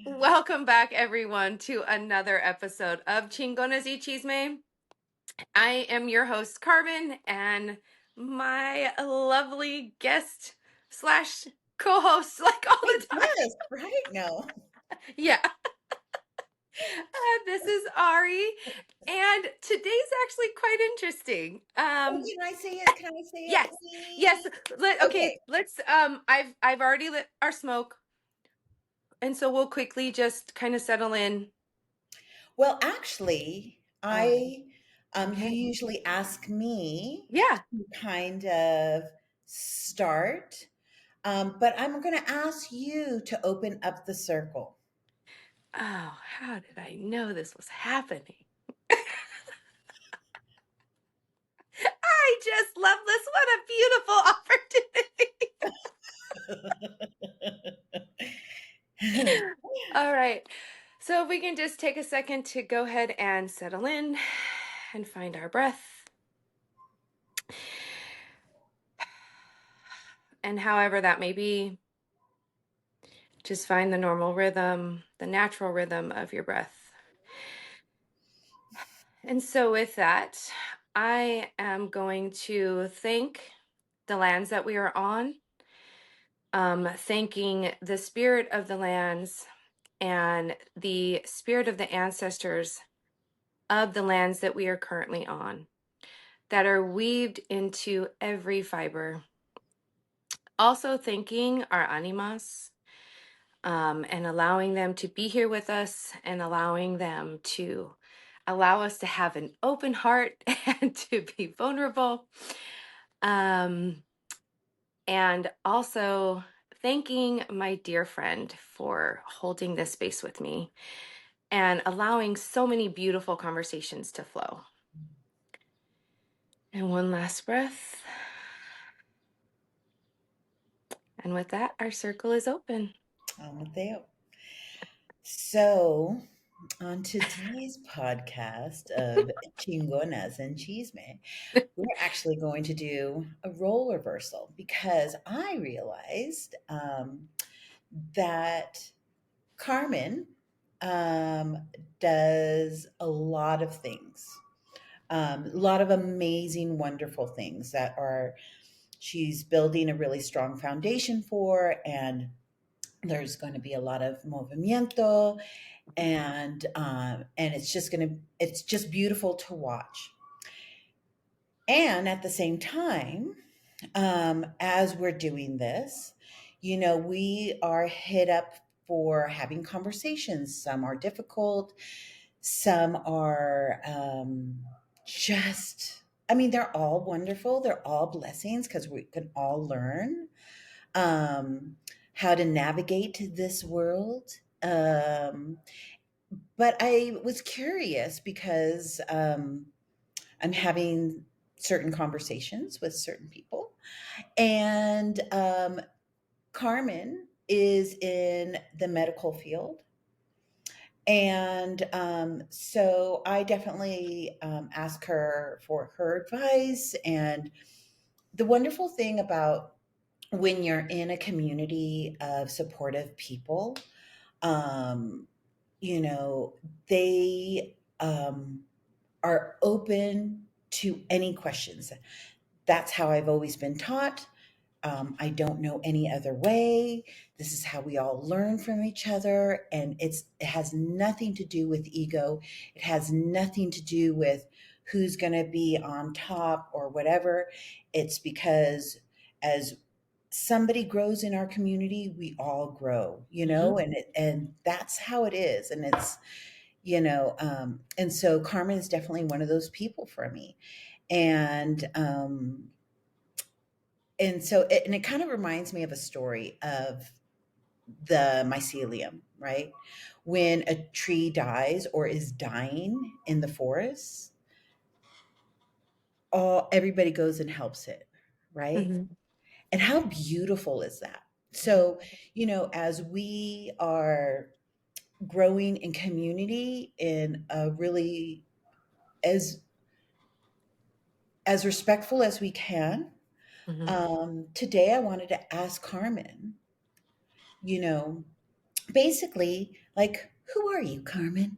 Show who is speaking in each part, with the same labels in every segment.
Speaker 1: Welcome back, everyone, to another episode of Chingonas y Chisme. I am your host, Carmen, and my lovely guest slash co-host, like all
Speaker 2: I
Speaker 1: the time.
Speaker 2: guess, right? No.
Speaker 1: Yeah, this is Ari, and today's actually quite interesting.
Speaker 2: Oh, can I say it? Can I say it,
Speaker 1: Yes, yes.
Speaker 2: please?
Speaker 1: Okay,
Speaker 2: Okay.
Speaker 1: let's. I've already lit our smoke, and so we'll quickly just kind of settle in.
Speaker 2: Well, actually,
Speaker 1: Oh,
Speaker 2: you
Speaker 1: okay.
Speaker 2: usually ask me
Speaker 1: Yeah.
Speaker 2: to kind of start, but I'm going to ask you to open up the circle.
Speaker 1: Oh, how did I know this was happening? I just love this. What a beautiful opportunity. All right. So, if we can just take a second to go ahead and settle in and find our breath. And however that may be, just find the normal rhythm, the natural rhythm of your breath. And so, with that, I am going to thank the lands that we are on, thanking the spirit of the lands and the spirit of the ancestors of the lands that we are currently on, that are weaved into every fiber. Also, thanking our animas, and allowing them to be here with us and allowing them to allow us to have an open heart and to be vulnerable. Um, and also thanking my dear friend for holding this space with me and allowing so many beautiful conversations to flow. And one last breath. And with that, our circle is open.
Speaker 2: Mateo. So, on today's podcast of Chingonas and Chisme, we're actually going to do a role reversal because I realized that Carmen um, does a lot of things, a lot of amazing, wonderful things that are she's building a really strong foundation for, and there's going to be a lot of movimiento, and it's just beautiful to watch. And at the same time, as we're doing this, we are hit up for having conversations. Some are difficult, some are just, I mean, they're all wonderful. They're all blessings because we can all learn um, how to navigate this world. But I was curious because I'm having certain conversations with certain people. And Carmen is in the medical field. And so I definitely ask her for her advice. And the wonderful thing about when you're in a community of supportive people, um, you know, they are open to any questions. That's how I've always been taught. I don't know any other way. This is how we all learn from each other. And it has nothing to do with ego. It has nothing to do with who's going to be on top or whatever. It's because as somebody grows in our community, we all grow,
Speaker 1: Mhm.
Speaker 2: and that's how it is. And and so Carmen is definitely one of those people for me. And, and it kind of reminds me of a story of the mycelium, right? When a tree dies or is dying in the forest, everybody goes and helps it, right?
Speaker 1: Mhm.
Speaker 2: And how beautiful is that? So, as we are growing in community in a really as respectful as we can,
Speaker 1: Hmm.
Speaker 2: Today I wanted to ask Carmen, you know, basically, like, who are you, Carmen?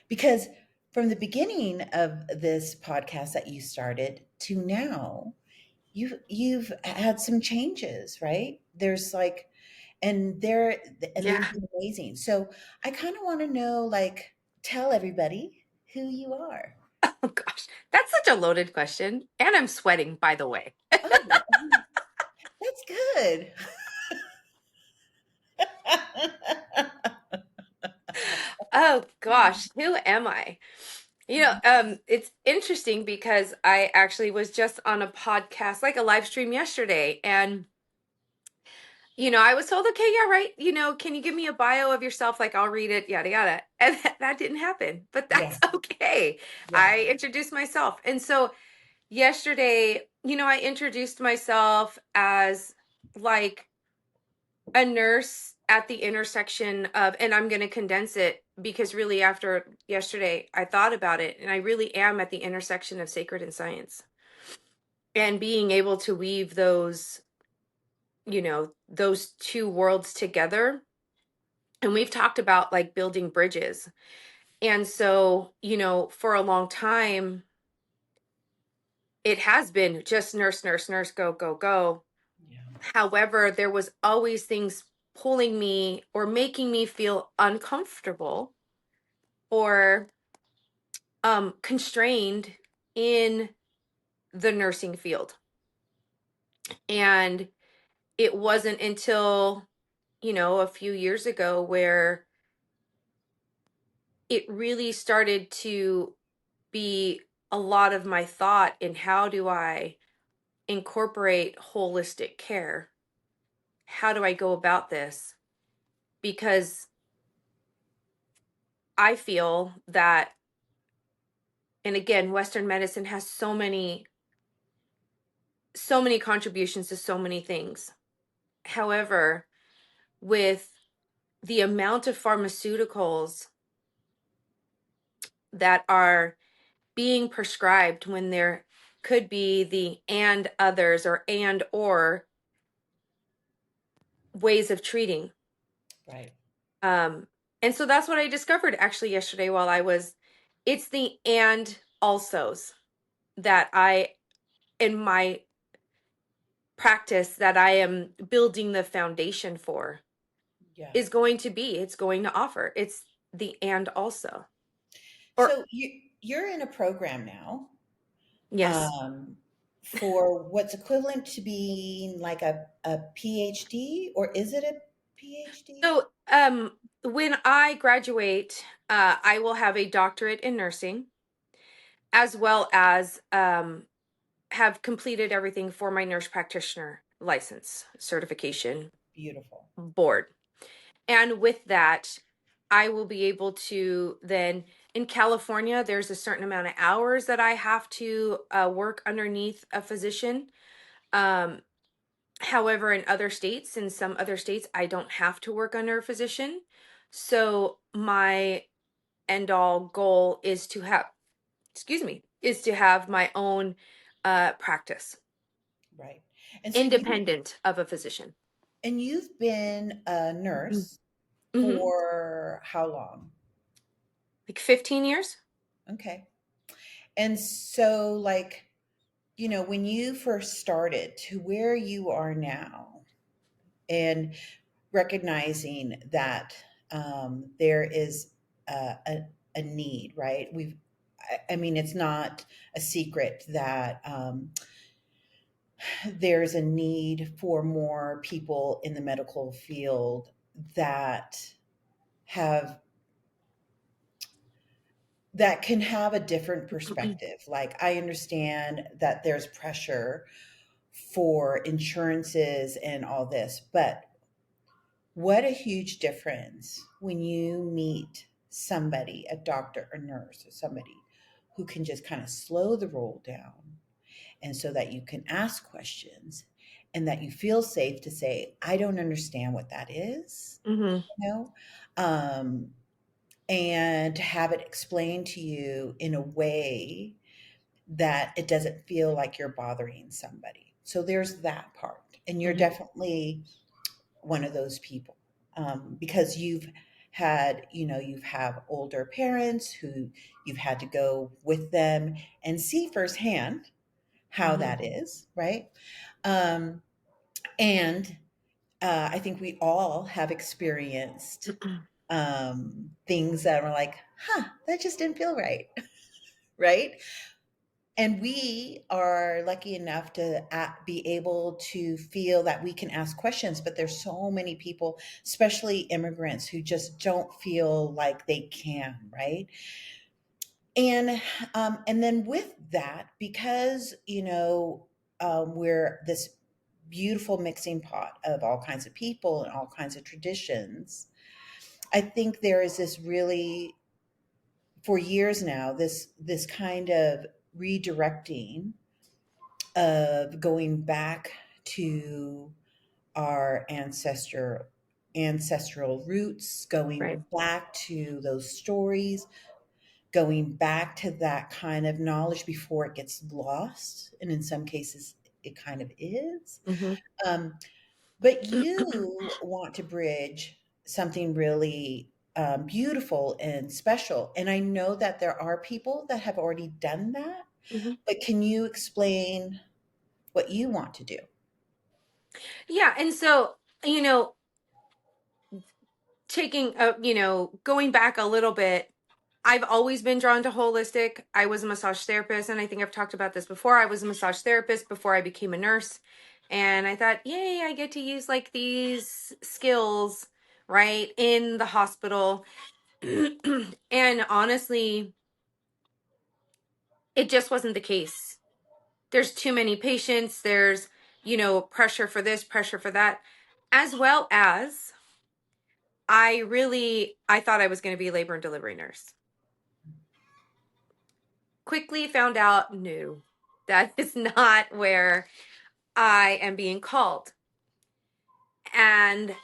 Speaker 2: Because from the beginning of this podcast that you started to now, you've had some changes, right? There's like, and they've
Speaker 1: Yeah.
Speaker 2: been amazing. So I kind of want to know, like, tell everybody who you are.
Speaker 1: Oh gosh, that's such a loaded question. And I'm sweating, by the way.
Speaker 2: Oh, that's good.
Speaker 1: Oh gosh, who am I? It's interesting because I actually was just on a podcast, like a live stream yesterday, and I was told, okay, yeah, right. Can you give me a bio of yourself? Like, I'll read it, yada, yada. And that didn't happen, but
Speaker 2: Yeah,
Speaker 1: that's okay.
Speaker 2: yeah,
Speaker 1: I introduced myself. And so yesterday, I introduced myself as like a nurse at the intersection of, and I'm going to condense it because really after yesterday, I thought about it and I really am at the intersection of sacred and science and being able to weave those two worlds together. And we've talked about like building bridges. And so, for a long time, it has been just nurse, nurse, nurse, go, go, go.
Speaker 2: yeah.
Speaker 1: However, there was always things pulling me or making me feel uncomfortable or constrained in the nursing field. And it wasn't until, a few years ago where it really started to be a lot of my thought in how do I incorporate holistic care? How do I go about this? Because I feel that, and again, Western medicine has so many contributions to so many things. However, with the amount of pharmaceuticals that are being prescribed when there could be the and others or and or ways of treating.
Speaker 2: Right.
Speaker 1: Um, and so that's what I discovered actually yesterday while it's the and alsos that in my practice, that I am building the foundation for
Speaker 2: Yeah.
Speaker 1: it's going to offer. It's the and also. Or
Speaker 2: So you're in a program now,
Speaker 1: yes.
Speaker 2: um, for what's equivalent to being like a PhD, or is it a PhD?
Speaker 1: So when I graduate, I will have a doctorate in nursing as well as have completed everything for my nurse practitioner license certification
Speaker 2: Beautiful.
Speaker 1: board. And with that, I will be able to then, in California, there's a certain amount of hours that I have to work underneath a physician. Um, However, in some other states, I don't have to work under a physician. So my end all goal is to have, excuse me, is to have my own practice,
Speaker 2: Right. And so
Speaker 1: independent of a physician.
Speaker 2: you've been a nurse
Speaker 1: Mm-hmm.
Speaker 2: for how long?
Speaker 1: Like 15 years.
Speaker 2: Okay. And so, like, when you first started to where you are now, and recognizing that there is a need, right? I mean, it's not a secret that there's a need for more people in the medical field that have that can have a different perspective. Like, I understand that there's pressure for insurances and all this, but what a huge difference when you meet somebody, a doctor, a nurse, or somebody who can just kind of slow the roll down, and so that you can ask questions and that you feel safe to say, I don't understand what that is,
Speaker 1: Mm-hmm.
Speaker 2: you know? Um, and to have it explained to you in a way that it doesn't feel like you're bothering somebody. So there's that part. And you're
Speaker 1: Mhm.
Speaker 2: definitely one of those people, because you've have older parents who you've had to go with them and see firsthand how
Speaker 1: Mhm.
Speaker 2: that is, right? Um, and I think we all have experienced things that are like, huh, that just didn't feel right, right? And we are lucky enough to be able to feel that we can ask questions, but there's so many people, especially immigrants, who just don't feel like they can, right? And then with that, because we're this beautiful mixing pot of all kinds of people and all kinds of traditions, I think there is this really, for years now, this kind of redirecting of going back to our ancestral roots, going
Speaker 1: Right.
Speaker 2: back to those stories, going back to that kind of knowledge before it gets lost, and in some cases it kind of is.
Speaker 1: Mhm.
Speaker 2: um, but you want to bridge something really beautiful and special, and I know that there are people that have already done that,
Speaker 1: Mhm.
Speaker 2: but can you explain what you want to do?
Speaker 1: Yeah, and so, you know, going back a little bit, I've always been drawn to holistic. I was a massage therapist, and I think I've talked about this before. I was a massage therapist before I became a nurse. And I thought, yay, I get to use like these skills, right, in the hospital. And honestly, it just wasn't the case. There's too many patients. There's, pressure for this, pressure for that, as well as I thought I was going to be a labor and delivery nurse. Quickly found out, no, that is not where I am being called. And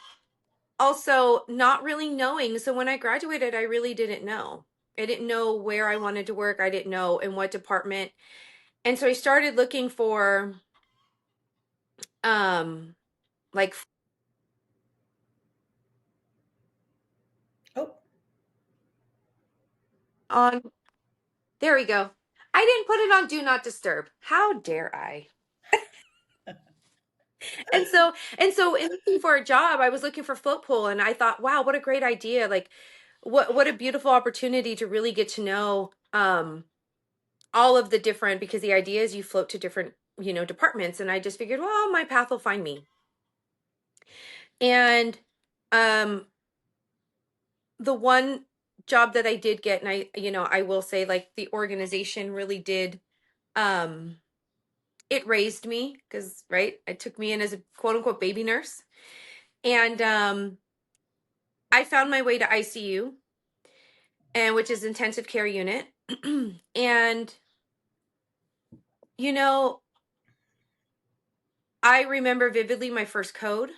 Speaker 1: also not really knowing. So when I graduated, I really didn't know. I didn't know where I wanted to work. I didn't know in what department. And so I started looking for um like
Speaker 2: Oh,
Speaker 1: on there we go. I didn't put it on do not disturb. How dare I? And so in looking for a job, I was looking for float pool, and I thought, wow, what a great idea. Like what a beautiful opportunity to really get to know all of the different, because the idea is you float to different, departments. And I just figured, well, my path will find me. And um the one job that I did get, and I will say, like, the organization really did, um it raised me, because right, it took me in as a quote unquote baby nurse. And I found my way to ICU, and which is intensive care unit. And you know I remember vividly my first code.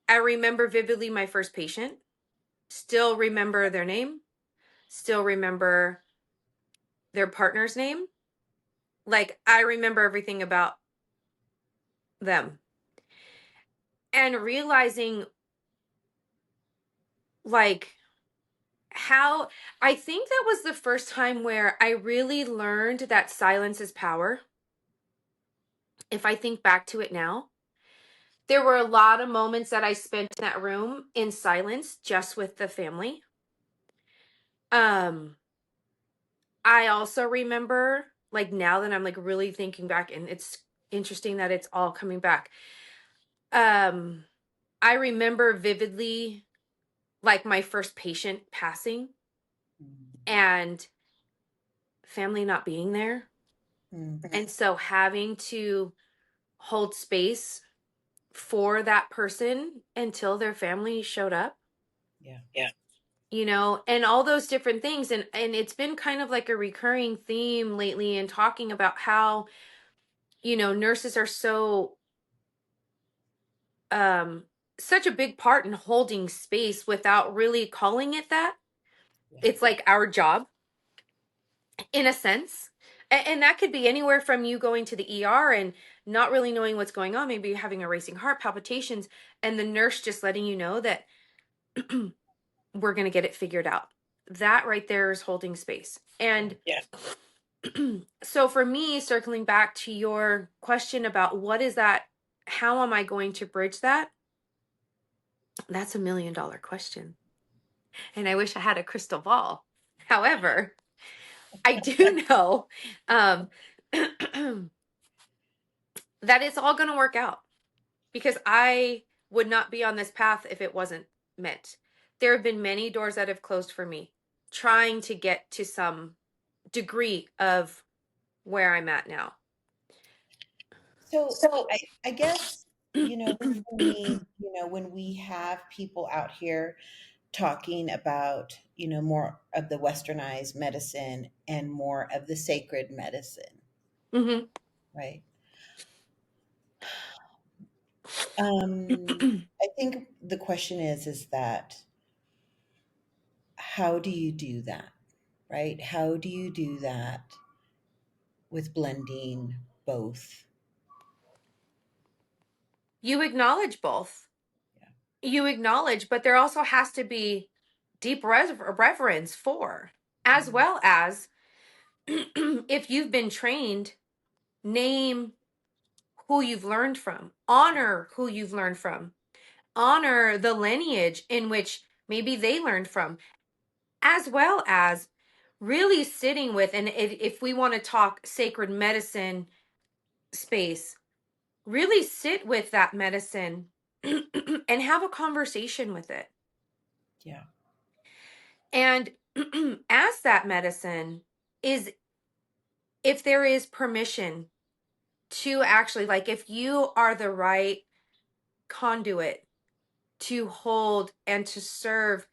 Speaker 1: I remember vividly my first patient. Still remember their name. Still remember their partner's name. Like, I remember everything about them. And realizing, like, how I think that was the first time where I really learned that silence is power. If I think back to it now, there were a lot of moments that I spent in that room in silence just with the family. Um, I also remember, like, now that I'm like really thinking back, and it's interesting that it's all coming back. Um, I remember vividly, like, my first patient passing and family not being there.
Speaker 2: mm,
Speaker 1: And so having to hold space for that person until their family showed up,
Speaker 2: yeah,
Speaker 1: and all those different things. And it's been kind of like a recurring theme lately in talking about how, nurses are um such a big part in holding space without really calling it that.
Speaker 2: yeah,
Speaker 1: It's like our job in a sense. And that could be anywhere from you going to the ER and not really knowing what's going on, maybe having a racing heart, palpitations, and the nurse just letting you know that we're going to get it figured out. That right there is holding space. And
Speaker 2: Yeah.
Speaker 1: so for me, circling back to your question about what is that, how am I going to bridge that? That's $1 million question. And I wish I had a crystal ball. However, I do know um, that it's all going to work out, because I would not be on this path if it wasn't meant. There have been many doors that have closed for me trying to get to some degree of where I'm at now.
Speaker 2: So
Speaker 1: So,
Speaker 2: I guess, for me, when we have people out here talking about, more of the westernized medicine and more of the sacred medicine,
Speaker 1: mhm.
Speaker 2: right? I think the question is that how do you do that, right? How do you do that with blending both?
Speaker 1: You acknowledge both.
Speaker 2: Yeah.
Speaker 1: You acknowledge, but there also has to be deep reverence for, as
Speaker 2: Mhm.
Speaker 1: well as if you've been trained, name who you've learned from, honor who you've learned from, honor the lineage in which maybe they learned from, as well as really sitting with, and if we want to talk sacred medicine space, really sit with that medicine and have a conversation with it.
Speaker 2: Yeah.
Speaker 1: And ask that medicine is if there is permission to actually, like, if you are the right conduit to hold and to serve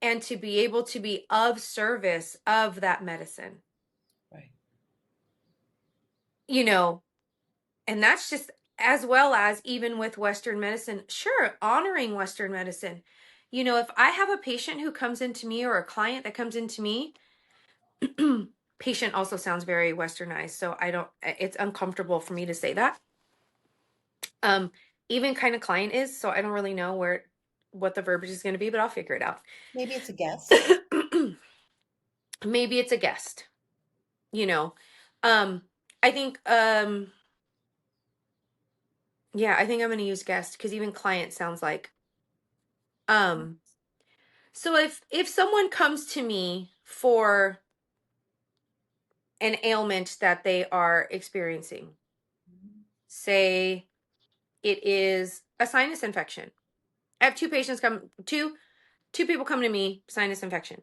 Speaker 1: and to be able to be of service of that medicine,
Speaker 2: Right.
Speaker 1: you know, and that's just, as well as even with Western medicine, sure, honoring Western medicine. If I have a patient who comes into me, or a client that comes into me, patient also sounds very westernized, so I don't, it's uncomfortable for me to say that. Um, even kind of client is, so I don't really know what the verbiage is going to be, but I'll figure it out.
Speaker 2: Maybe it's a guest.
Speaker 1: Maybe it's a guest, you know. Um, I think yeah, I think I'm going to use guest, because even client sounds like um so if someone comes to me for an ailment that they are experiencing, say it is a sinus infection. I have two people come to me, sinus infection.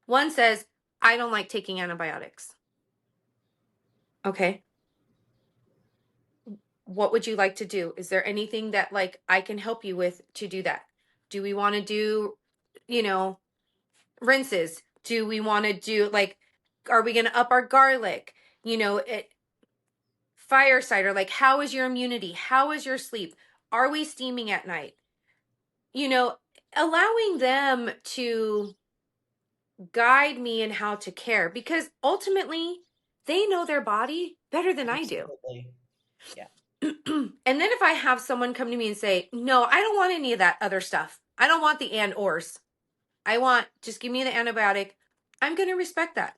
Speaker 1: One says, I don't like taking antibiotics. Okay. What would you like to do? Is there anything that, like, I can help you with to do that? Do we want to do, you know, rinses? Do we want to do, like, are we going to up our garlic? Fireside, or like, how is your immunity? How is your sleep? Are we steaming at night? You know, allowing them to guide me in how to care, because ultimately they know their body better than I do.
Speaker 2: Absolutely. Yeah.
Speaker 1: And then if I have someone come to me and say, no, I don't want any of that other stuff. I don't want the and ors. I want, just give me the antibiotic. I'm going to respect that,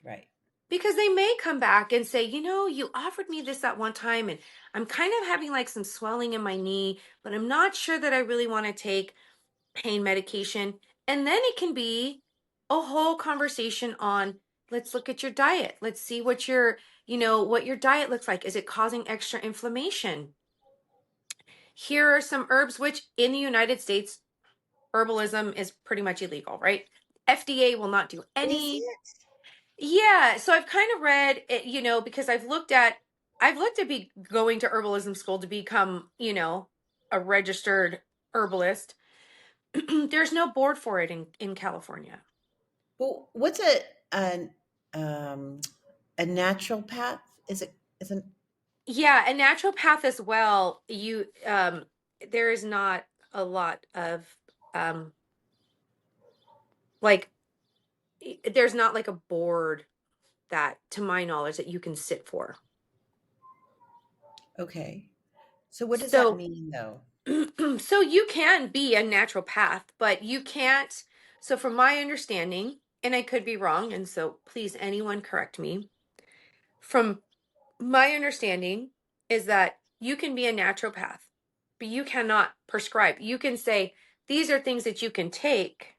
Speaker 2: Right.
Speaker 1: because they may come back and say, you offered me this at one time, and I'm kind of having like some swelling in my knee, but I'm not sure that I really want to take pain medication. And then it can be a whole conversation on, let's look at your diet. Let's see what your diet looks like. Is it causing extra inflammation? Here are some herbs, which in the United States, herbalism is pretty much illegal, right? FDA will not do
Speaker 2: Is
Speaker 1: any.
Speaker 2: it?
Speaker 1: Yeah, so I've kind of read it, because I've looked at going to herbalism school to become, a registered herbalist. There's no board for it in California.
Speaker 2: Well, what's um, a naturopath? Is it?
Speaker 1: Yeah, a naturopath as well. There is not a lot of um like there's not like a board that, to my knowledge, that you can sit for.
Speaker 2: Okay. So what does that
Speaker 1: So
Speaker 2: mean though?
Speaker 1: so you can be a naturopath, but you can't. So from my understanding, and I could be wrong, and so please anyone correct me. From my understanding is that you can be a naturopath, but you cannot prescribe. You can say these are things that you can take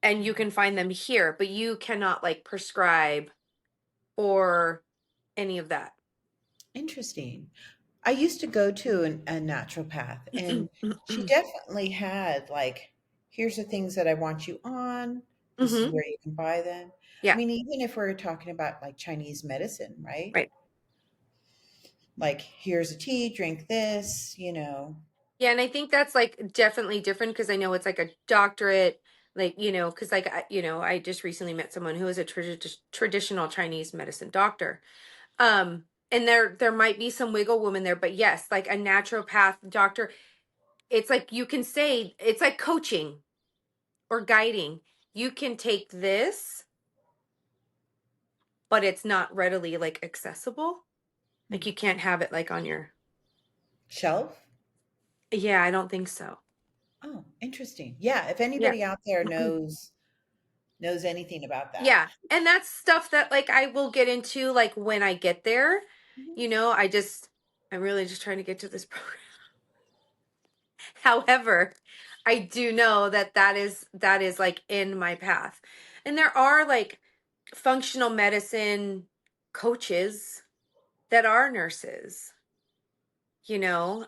Speaker 1: and you can find them here, but you cannot like prescribe or any of that.
Speaker 2: Interesting. I used to go to a naturopath, and she definitely had like, here's the things that I want you on. This is
Speaker 1: Hmm.
Speaker 2: where you can buy them. I
Speaker 1: Yeah,
Speaker 2: mean, even if we're talking about like Chinese medicine, right?
Speaker 1: right.
Speaker 2: Like, here's a tea, drink this, you know.
Speaker 1: Yeah, and I think that's like definitely different because I know it's like a doctorate, like, because like, I just recently met someone who is a traditional Chinese medicine doctor. And there might be some wiggle room in there, but yes, like a naturopath doctor, it's like you can say it's like coaching or guiding. You can take this, but it's not readily like accessible.
Speaker 2: Hmm.
Speaker 1: Like you can't have it like on your.
Speaker 2: Shelf?
Speaker 1: Yeah, I don't think so.
Speaker 2: Oh, interesting. Yeah, if
Speaker 1: Yeah.
Speaker 2: anybody out there knows anything about that.
Speaker 1: Yeah. And that's stuff that like I will get into like when I get there.
Speaker 2: Mhm.
Speaker 1: I'm really just trying to get to this program. However, I do know that that is like in my path. And there are like functional medicine coaches that are nurses, you know.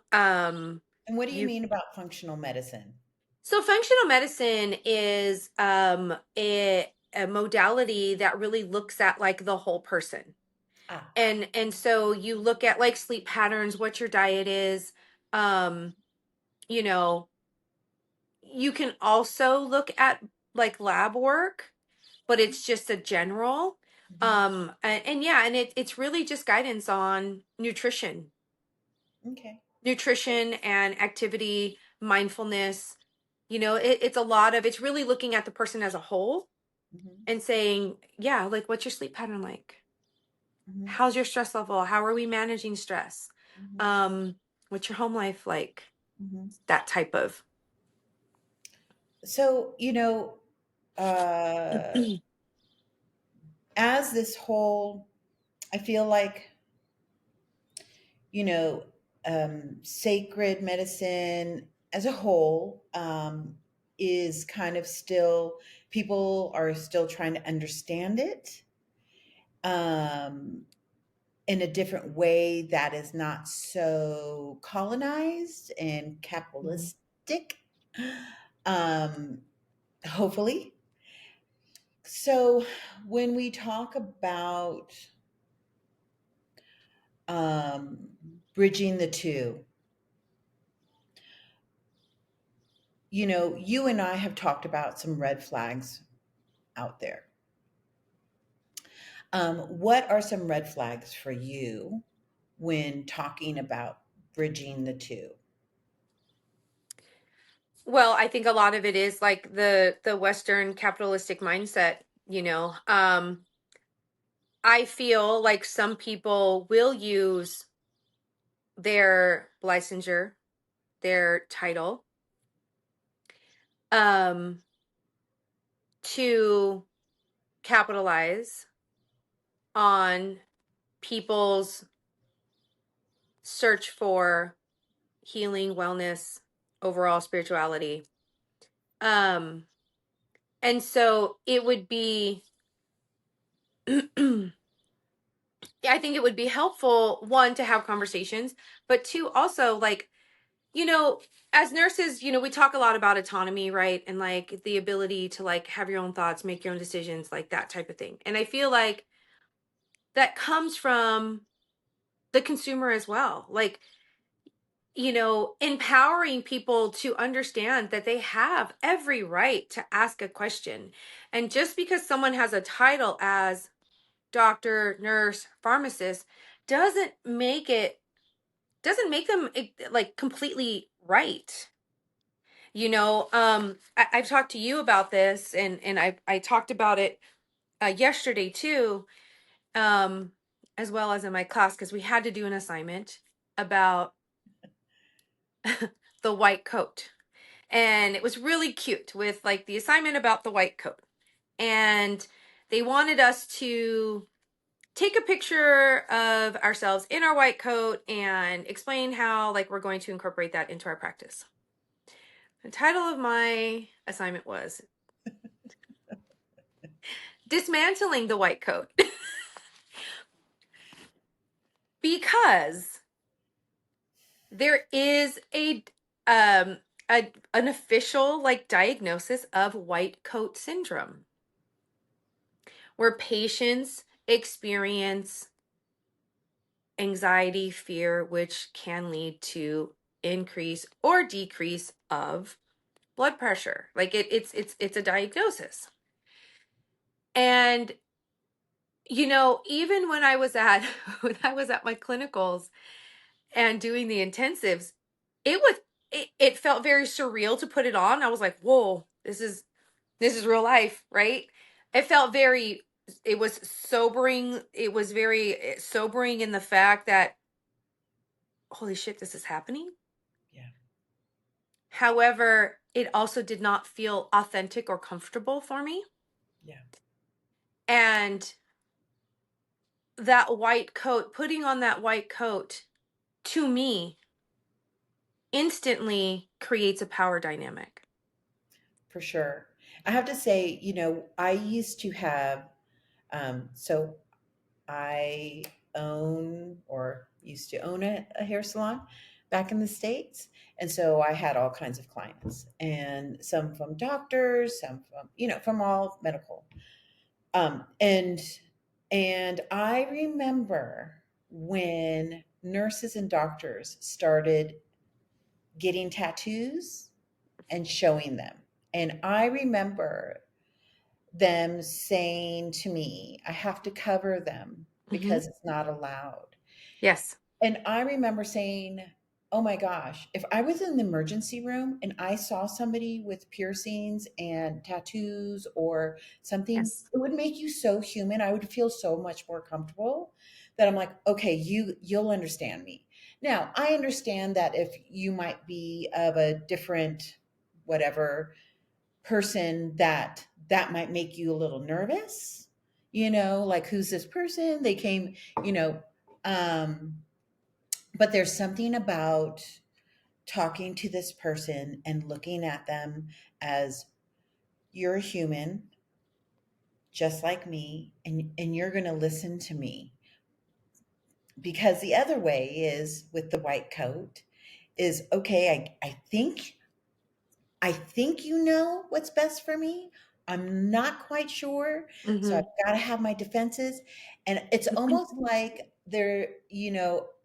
Speaker 2: And what do you
Speaker 1: You
Speaker 2: mean about functional medicine?
Speaker 1: So functional medicine is a modality that really looks at like the whole person.
Speaker 2: Ah,
Speaker 1: And so you look at like sleep patterns, what your diet is, um, you know, you can also look at like lab work, but it's just a general.
Speaker 2: mhm.
Speaker 1: And yeah, and it's really just guidance on
Speaker 2: Okay.
Speaker 1: nutrition and activity, mindfulness. It's a lot of, it's really looking at the person as a whole
Speaker 2: Mhm,
Speaker 1: and saying, yeah, like what's your sleep pattern like?
Speaker 2: mhm,
Speaker 1: How's your stress level? How are we managing stress?
Speaker 2: mhm,
Speaker 1: Um, what's your home life like?
Speaker 2: mhm.
Speaker 1: That type of.
Speaker 2: So, uh, as this whole, I feel like, you know, sacred medicine as a whole is kind of still, people are still trying to understand it um, in a different way that is not so colonized and
Speaker 1: Mhm.
Speaker 2: capitalistic, um, hopefully. So, when we talk about um, bridging the two, you and I have talked about some red flags out there. What are some red flags for you when talking about bridging the two?
Speaker 1: Well, I think a lot of it is like the Western capitalistic mindset, you know. I feel like some people will use their licensure, their title, um, to capitalize on people's search for healing, wellness, overall spirituality. Um, and so it would be, I think it would be helpful, one, to have conversations, but two, also like, you know, as nurses, we talk a lot about autonomy, right? And like the ability to like have your own thoughts, make your own decisions, like that type of thing. And I feel like that comes from the consumer as well. Like, empowering people to understand that they have every right to ask a question. And just because someone has a title as doctor, nurse, pharmacist doesn't make them like completely right. I've talked to you about this, and I talked about it yesterday too, um, as well as in my class, because we had to do an assignment about the white coat. And it was really cute with like the assignment about the white coat. And they wanted us to take a picture of ourselves in our white coat and explain how like we're going to incorporate that into our practice. The title of my assignment was Dismantling the White Coat. Because there is um an official like diagnosis of white coat syndrome where patients experience anxiety, fear, which can lead to increase or decrease of blood pressure. Like it's a diagnosis. And even when I was at when I was at my clinicals and doing the intensives, it was it felt very surreal to put it on. I was like, "Whoa, this is real life, right?" It felt very it was sobering. It was very sobering in the fact that holy shit, this is happening.
Speaker 2: Yeah.
Speaker 1: However, it also did not feel authentic or comfortable for me.
Speaker 2: Yeah.
Speaker 1: And that white coat, putting on that white coat to me instantly creates a power dynamic.
Speaker 2: For sure. I have to say, I used to have, so I own or used to own a hair salon back in the States. And so I had all kinds of clients, and some from doctors, some from, from all medical. And I remember when nurses and doctors started getting tattoos and showing them. And I remember them saying to me, I have to cover them
Speaker 1: Mm-hmm.
Speaker 2: because it's not allowed.
Speaker 1: Yes.
Speaker 2: And I remember saying, oh my gosh, if I was in the emergency room and I saw somebody with piercings and tattoos or something,
Speaker 1: Yes.
Speaker 2: it would make you so human. I would feel so much more comfortable that I'm like, okay, you'll understand me. Now, I understand that if you might be of a different whatever person, that might make you a little nervous, like who's this person? They came, you know, um but there's something about talking to this person and looking at them as you're a human just like me, and you're going to listen to me, because the other way is with the white coat is okay, I think you know what's best for me. I'm not quite sure. So I've
Speaker 1: Mm-hmm.
Speaker 2: got to have my defenses. And it's almost like they're,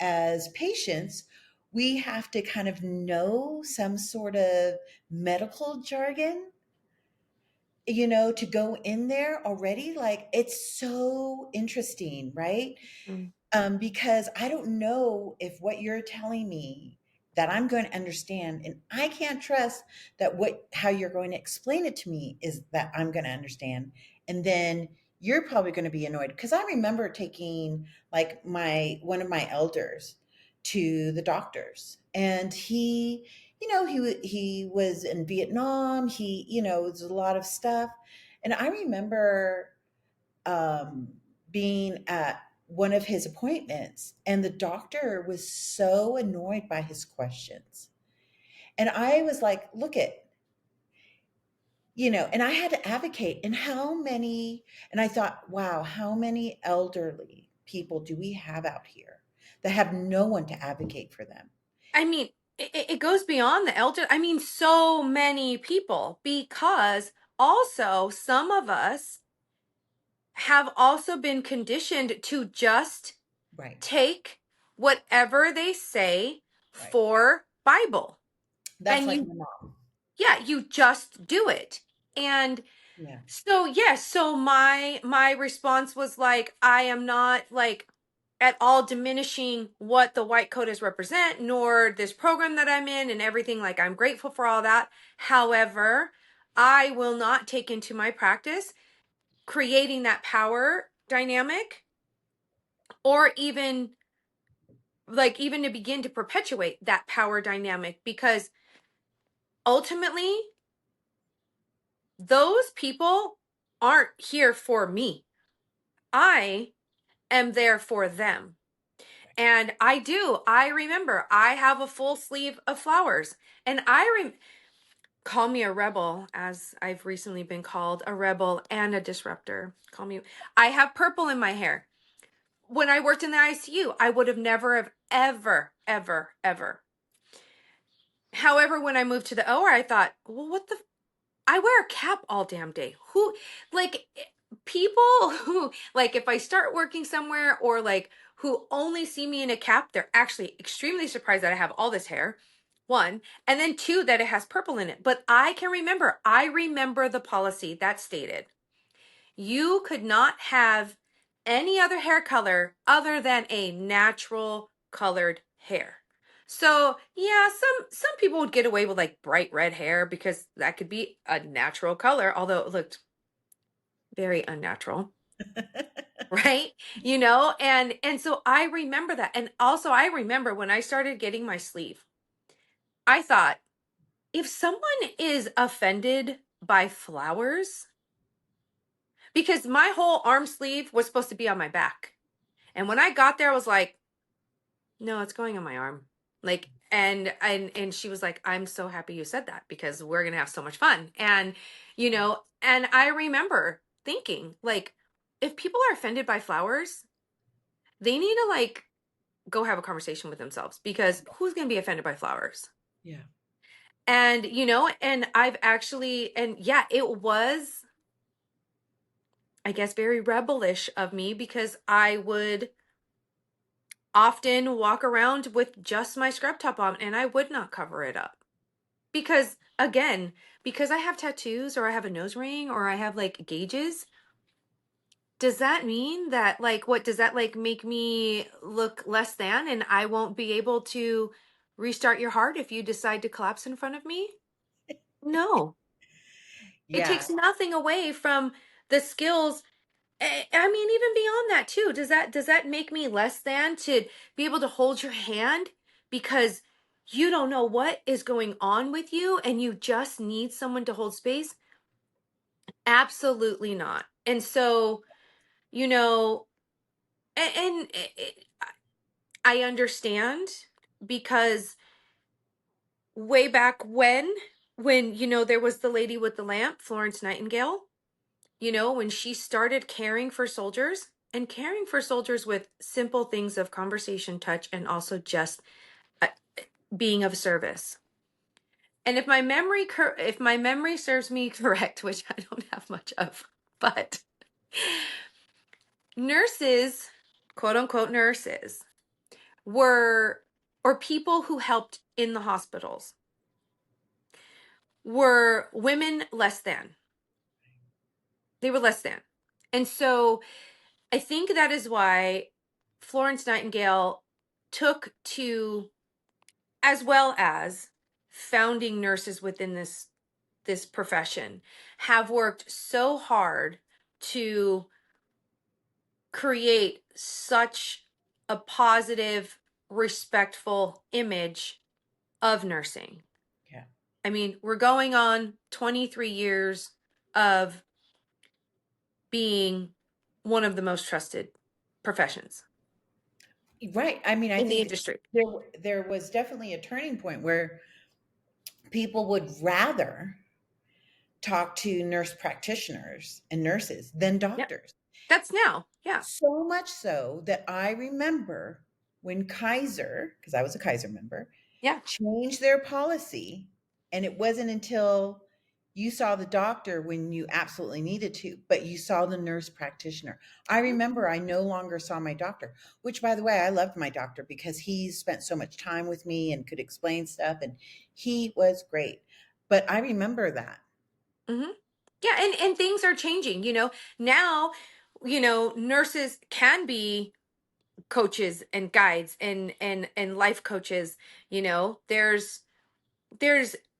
Speaker 2: as patients, we have to kind of know some sort of medical jargon, to go in there already. Like it's so interesting, right? Because I don't know if what you're telling me that I'm going to understand, and I can't trust that how you're going to explain it to me is that I'm going to understand, and then you're probably going to be annoyed because I remember taking like my one of my elders to the doctors, and he was in Vietnam. It was a lot of stuff, and I remember um, being at one of his appointments, and the doctor was so annoyed by his questions. And I was like, look it, and I had to advocate. And I thought, wow, how many elderly people do we have out here that have no one to advocate for them?
Speaker 1: I mean, it goes beyond the elder. I mean, so many people, because also some of us have also been conditioned to just
Speaker 2: Right,
Speaker 1: take whatever they say
Speaker 2: right.
Speaker 1: for Bible.
Speaker 2: That's
Speaker 1: And
Speaker 2: like my mom.
Speaker 1: you just do it. And
Speaker 2: Yeah,
Speaker 1: so yes, so my response was like, I am not like at all diminishing what the white coaters represent, nor this program that I'm in and everything. Like I'm grateful for all that. However, I will not take into my practice creating that power dynamic, or even even to begin to perpetuate that power dynamic, because ultimately those people aren't here for me. I am there for them. And I remember I have a full sleeve of flowers, and call me a rebel, as I've recently been called a rebel and a disruptor. Call me, I have purple in my hair. When I worked in the ICU, I would have never have ever, ever, ever. However, when I moved to the OR, I thought, well, I wear a cap all damn day. Like, people who, like, if I start working somewhere, or like who only see me in a cap, they're actually extremely surprised that I have all this hair. One, and then two, that it has purple in it. But I remember the policy that stated you could not have any other hair color other than a natural colored hair. So yeah, some people would get away with like bright red hair because that could be a natural color, although it looked very unnatural, right? And so I remember that. And also I remember when I started getting my sleeve, I thought, if someone is offended by flowers, because my whole arm sleeve was supposed to be on my back. And when I got there, I was like, no, it's going on my arm. Like, and she was like, I'm so happy you said that, because we're gonna have so much fun. And I remember thinking, like, if people are offended by flowers, they need to like go have a conversation with themselves, because who's gonna be offended by flowers?
Speaker 2: Yeah.
Speaker 1: And I've actually, and yeah, it was, I guess, very rebellish of me, because I would often walk around with just my scrub top on, and I would not cover it up. Because again, because I have tattoos, or I have a nose ring, or I have like gauges, does that mean that, like, what does that, like, make me look less than, and I won't be able to restart your heart if you decide to collapse in front of me? No. It
Speaker 2: Yeah.
Speaker 1: takes nothing away from the skills. I mean, even beyond that too, does that make me less than to be able to hold your hand because you don't know what is going on with you and you just need someone to hold space? Absolutely not. And so, you know, and I understand, because way back when there was the lady with the lamp, Florence Nightingale, when she started caring for soldiers, and caring for soldiers with simple things of conversation, touch, and also just uh, being of service. And if my memory serves me correct, which I don't have much of, but nurses, quote unquote nurses, were, or people who helped in the hospitals, were women less than. They were less than. And so I think that is why Florence Nightingale took to, as well as founding nurses within this profession, have worked so hard to create such a positive, respectful image of nursing.
Speaker 2: Yeah.
Speaker 1: I mean, we're going on 23 years of being one of the most trusted professions
Speaker 2: Right. I mean, I
Speaker 1: in the
Speaker 2: think
Speaker 1: industry.
Speaker 2: there was definitely a turning point where people would rather talk to nurse practitioners and nurses than
Speaker 1: Yep.
Speaker 2: doctors.
Speaker 1: That's now. Yeah.
Speaker 2: So much so that I remember when Kaiser, because I was a Kaiser member,
Speaker 1: Yeah.
Speaker 2: changed their policy. And it wasn't until you saw the doctor when you absolutely needed to, but you saw the nurse practitioner. I remember I no longer saw my doctor, which, by the way, I loved my doctor because he spent so much time with me and could explain stuff, and he was great. But I remember that.
Speaker 1: Hmm. Yeah. And things are changing, now, nurses can be coaches and guides and life coaches. There's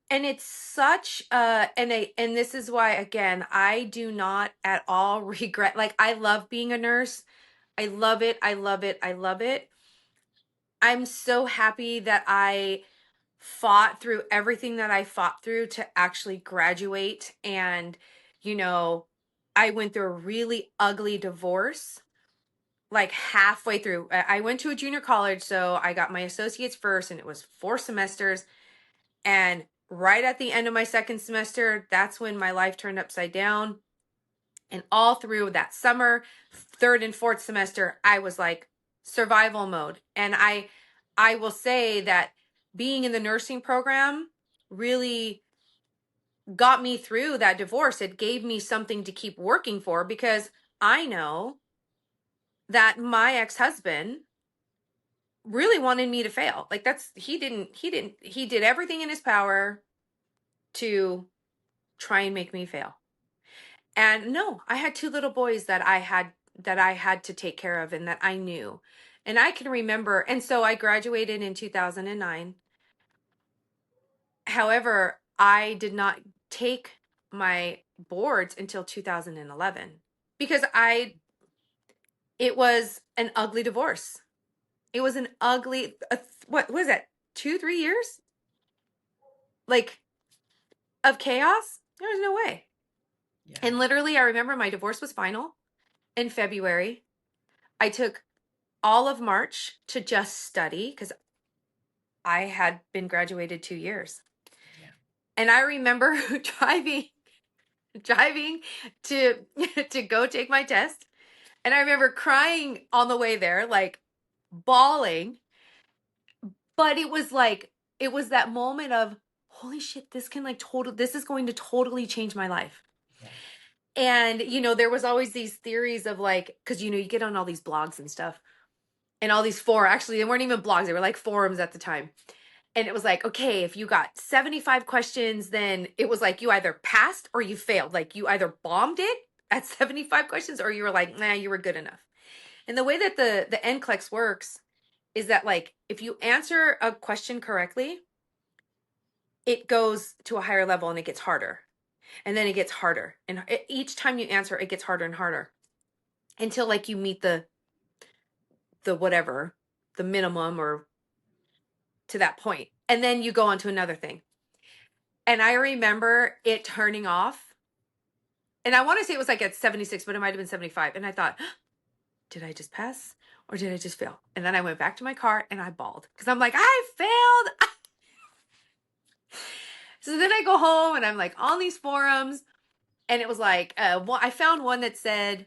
Speaker 1: And it's such and this is why, again, I do not at all regret, like, I love being a nurse. I love it. I love it. I love it. I'm so happy that I fought through everything that I fought through to actually graduate. And, you know, I went through a really ugly divorce like halfway through. I went to a junior college, so I got my associates first, and it was 4 semesters. And right at the end of my second semester, that's when my life turned upside down. And all through that summer, third and fourth semester, I was like survival mode. And I will say that being in the nursing program really got me through that divorce. It gave me something to keep working for, because I know that my ex-husband really wanted me to fail. Like, that's, he did everything in his power to try and make me fail. And no, I had 2 little boys that I had to take care of, and that I knew. And I can remember, and so I graduated in 2009. However, I did not take my boards until 2011, because it was an ugly divorce. It was an ugly, what was that? 2, 3 years? Like, of chaos? There was no way.
Speaker 2: Yeah.
Speaker 1: And literally, I remember my divorce was final in February. I took all of March to just study, because I had been graduated 2 years.
Speaker 2: Yeah.
Speaker 1: And I remember driving to to go take my test. And I remember crying on the way there, like bawling. But it was like, it was that moment of, holy shit, this is going to totally change my life.
Speaker 2: Yeah.
Speaker 1: And, there was always these theories of like, because, you get on all these blogs and stuff, and all these forums. Actually, they weren't even blogs, they were like forums at the time. And it was like, okay, if you got 75 questions, then it was like you either passed or you failed. Like, you either bombed it at 75 questions, or you were like, nah, you were good enough. And the way that the NCLEX works is that, like, if you answer a question correctly, it goes to a higher level and it gets harder. And then it gets harder. And each time you answer, it gets harder and harder, until like you meet the whatever, the minimum, or to that point. And then you go on to another thing. And I remember it turning off. And I want to say it was like at 76, but it might have been 75. And I thought, did I just pass or did I just fail? And then I went back to my car and I bawled, because I'm like, I failed. So then I go home and I'm like on these forums, and it was like, I found one that said,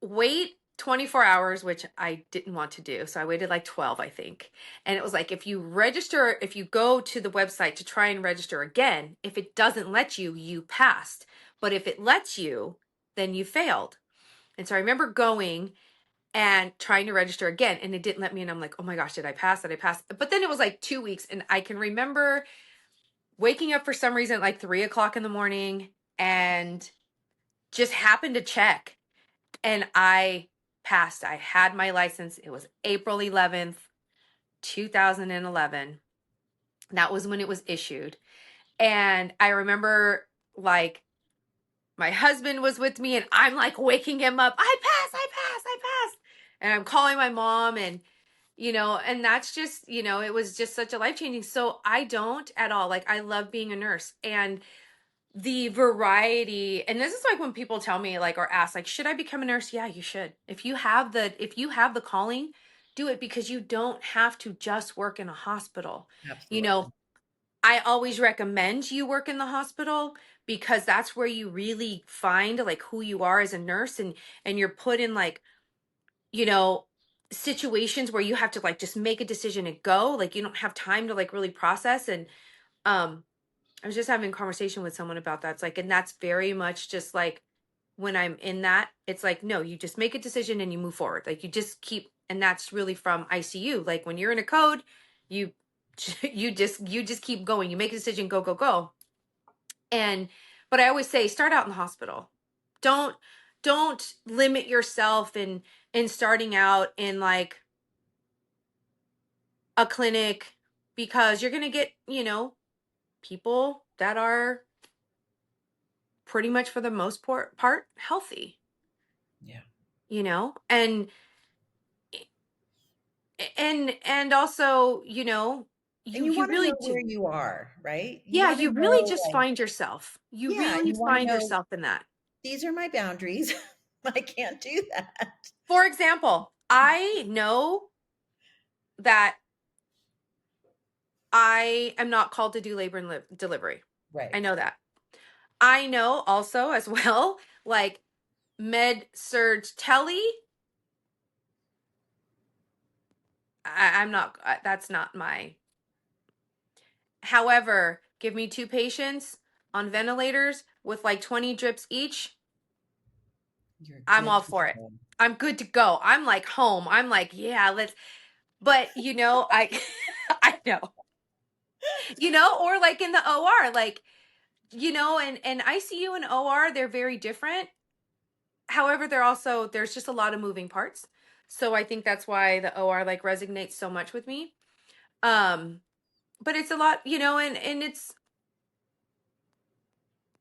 Speaker 1: wait 24 hours, which I didn't want to do. So I waited like 12, I think. And it was like, if you go to the website to try and register again, if it doesn't let you, you passed. But if it lets you, then you failed. And so I remember going and trying to register again, and it didn't let me. And I'm like, oh my gosh, did I pass? Did I pass? But then it was like 2 weeks. And I can remember waking up for some reason at like 3 o'clock in the morning, and just happened to check. And I passed. I had my license. It was April 11th, 2011. That was when it was issued. And I remember, like, my husband was with me, and I'm like waking him up. I passed, I passed, I passed. And I'm calling my mom, and, and that's just, it was just such a life changing. So I don't at all. Like, I love being a nurse, and the variety. And this is like when people tell me, like, or ask, like, should I become a nurse? Yeah, you should. If you have the calling, do it, because you don't have to just work in a hospital. you
Speaker 2: Absolutely.
Speaker 1: know I always recommend you work in the hospital, because that's where you really find like who you are as a nurse, and you're put in like, you know situations where you have to like just make a decision and go, like, you don't have time to like really process. And um I was just having a conversation with someone about that. It's like, and that's very much just like when I'm in that, it's like, no, you just make a decision and you move forward. Like, you just keep, and that's really from ICU. Like, when you're in a code, you you just keep going. You make a decision, go, go, go. And but I always say, start out in the hospital. Don't don't limit yourself in starting out in like a clinic, because you're going to get, people that are pretty much for the most part healthy,
Speaker 2: Yeah.
Speaker 1: you know? And also,
Speaker 2: And
Speaker 1: you
Speaker 2: you
Speaker 1: you
Speaker 2: want to
Speaker 1: really
Speaker 2: know where
Speaker 1: do.
Speaker 2: you are, right? You
Speaker 1: Yeah,
Speaker 2: want to
Speaker 1: you really
Speaker 2: know,
Speaker 1: just
Speaker 2: like,
Speaker 1: find yourself. You
Speaker 2: yeah,
Speaker 1: really
Speaker 2: you want to
Speaker 1: find
Speaker 2: know
Speaker 1: yourself in that.
Speaker 2: these are my boundaries. I can't do that.
Speaker 1: For example, I know that I am not called to do labor and delivery. I
Speaker 2: Right.
Speaker 1: know that. I know also as well, like med surge telly. I'm not. That's not my. However, give me two patients on ventilators with like 20 drips each.
Speaker 2: You're
Speaker 1: I'm
Speaker 2: good
Speaker 1: all
Speaker 2: to
Speaker 1: for it.
Speaker 2: go.
Speaker 1: I'm good to go. I'm like home. I'm like, yeah, let's. But I, I know, or like in the OR, like and ICU and OR, they're very different. However, there's just a lot of moving parts. So I think that's why the OR like resonates so much with me. Um, but it's a lot, and it's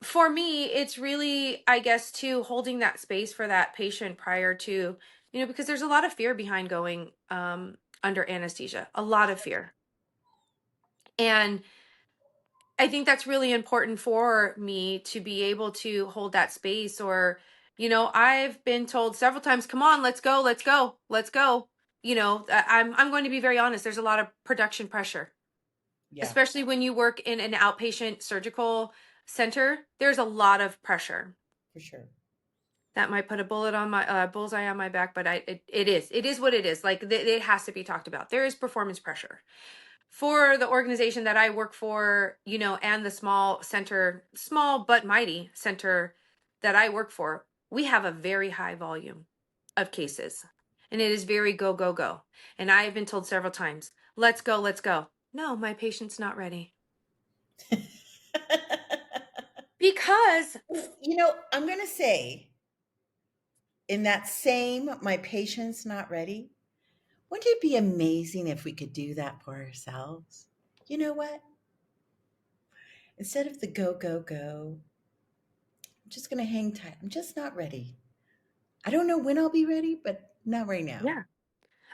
Speaker 1: for me, it's really, I guess, too, holding that space for that patient prior to, because there's a lot of fear behind going under anesthesia, a lot of fear. And I think that's really important for me to be able to hold that space. Or, I've been told several times, come on, let's go, let's go, let's go. I'm going to be very honest. There's a lot of production pressure,
Speaker 2: Yeah,
Speaker 1: especially when you work in an outpatient surgical center. There's a lot of pressure.
Speaker 2: for sure.
Speaker 1: That might put a bullet on my bullseye on my back, but it is what it is. Like it has to be talked about. There is performance pressure for the organization that I work for, and the small but mighty center that I work for. We have a very high volume of cases, and it is very go go go. And I have been told several times, "Let's go, let's go." No, my patient's not ready because
Speaker 2: I'm going to say, in that same, my patient's not ready, wouldn't it be amazing if we could do that for ourselves? You know what? Instead of the go, go, go, I'm just going to hang tight. I'm just not ready. I don't know when I'll be ready, but not right now.
Speaker 1: yeah,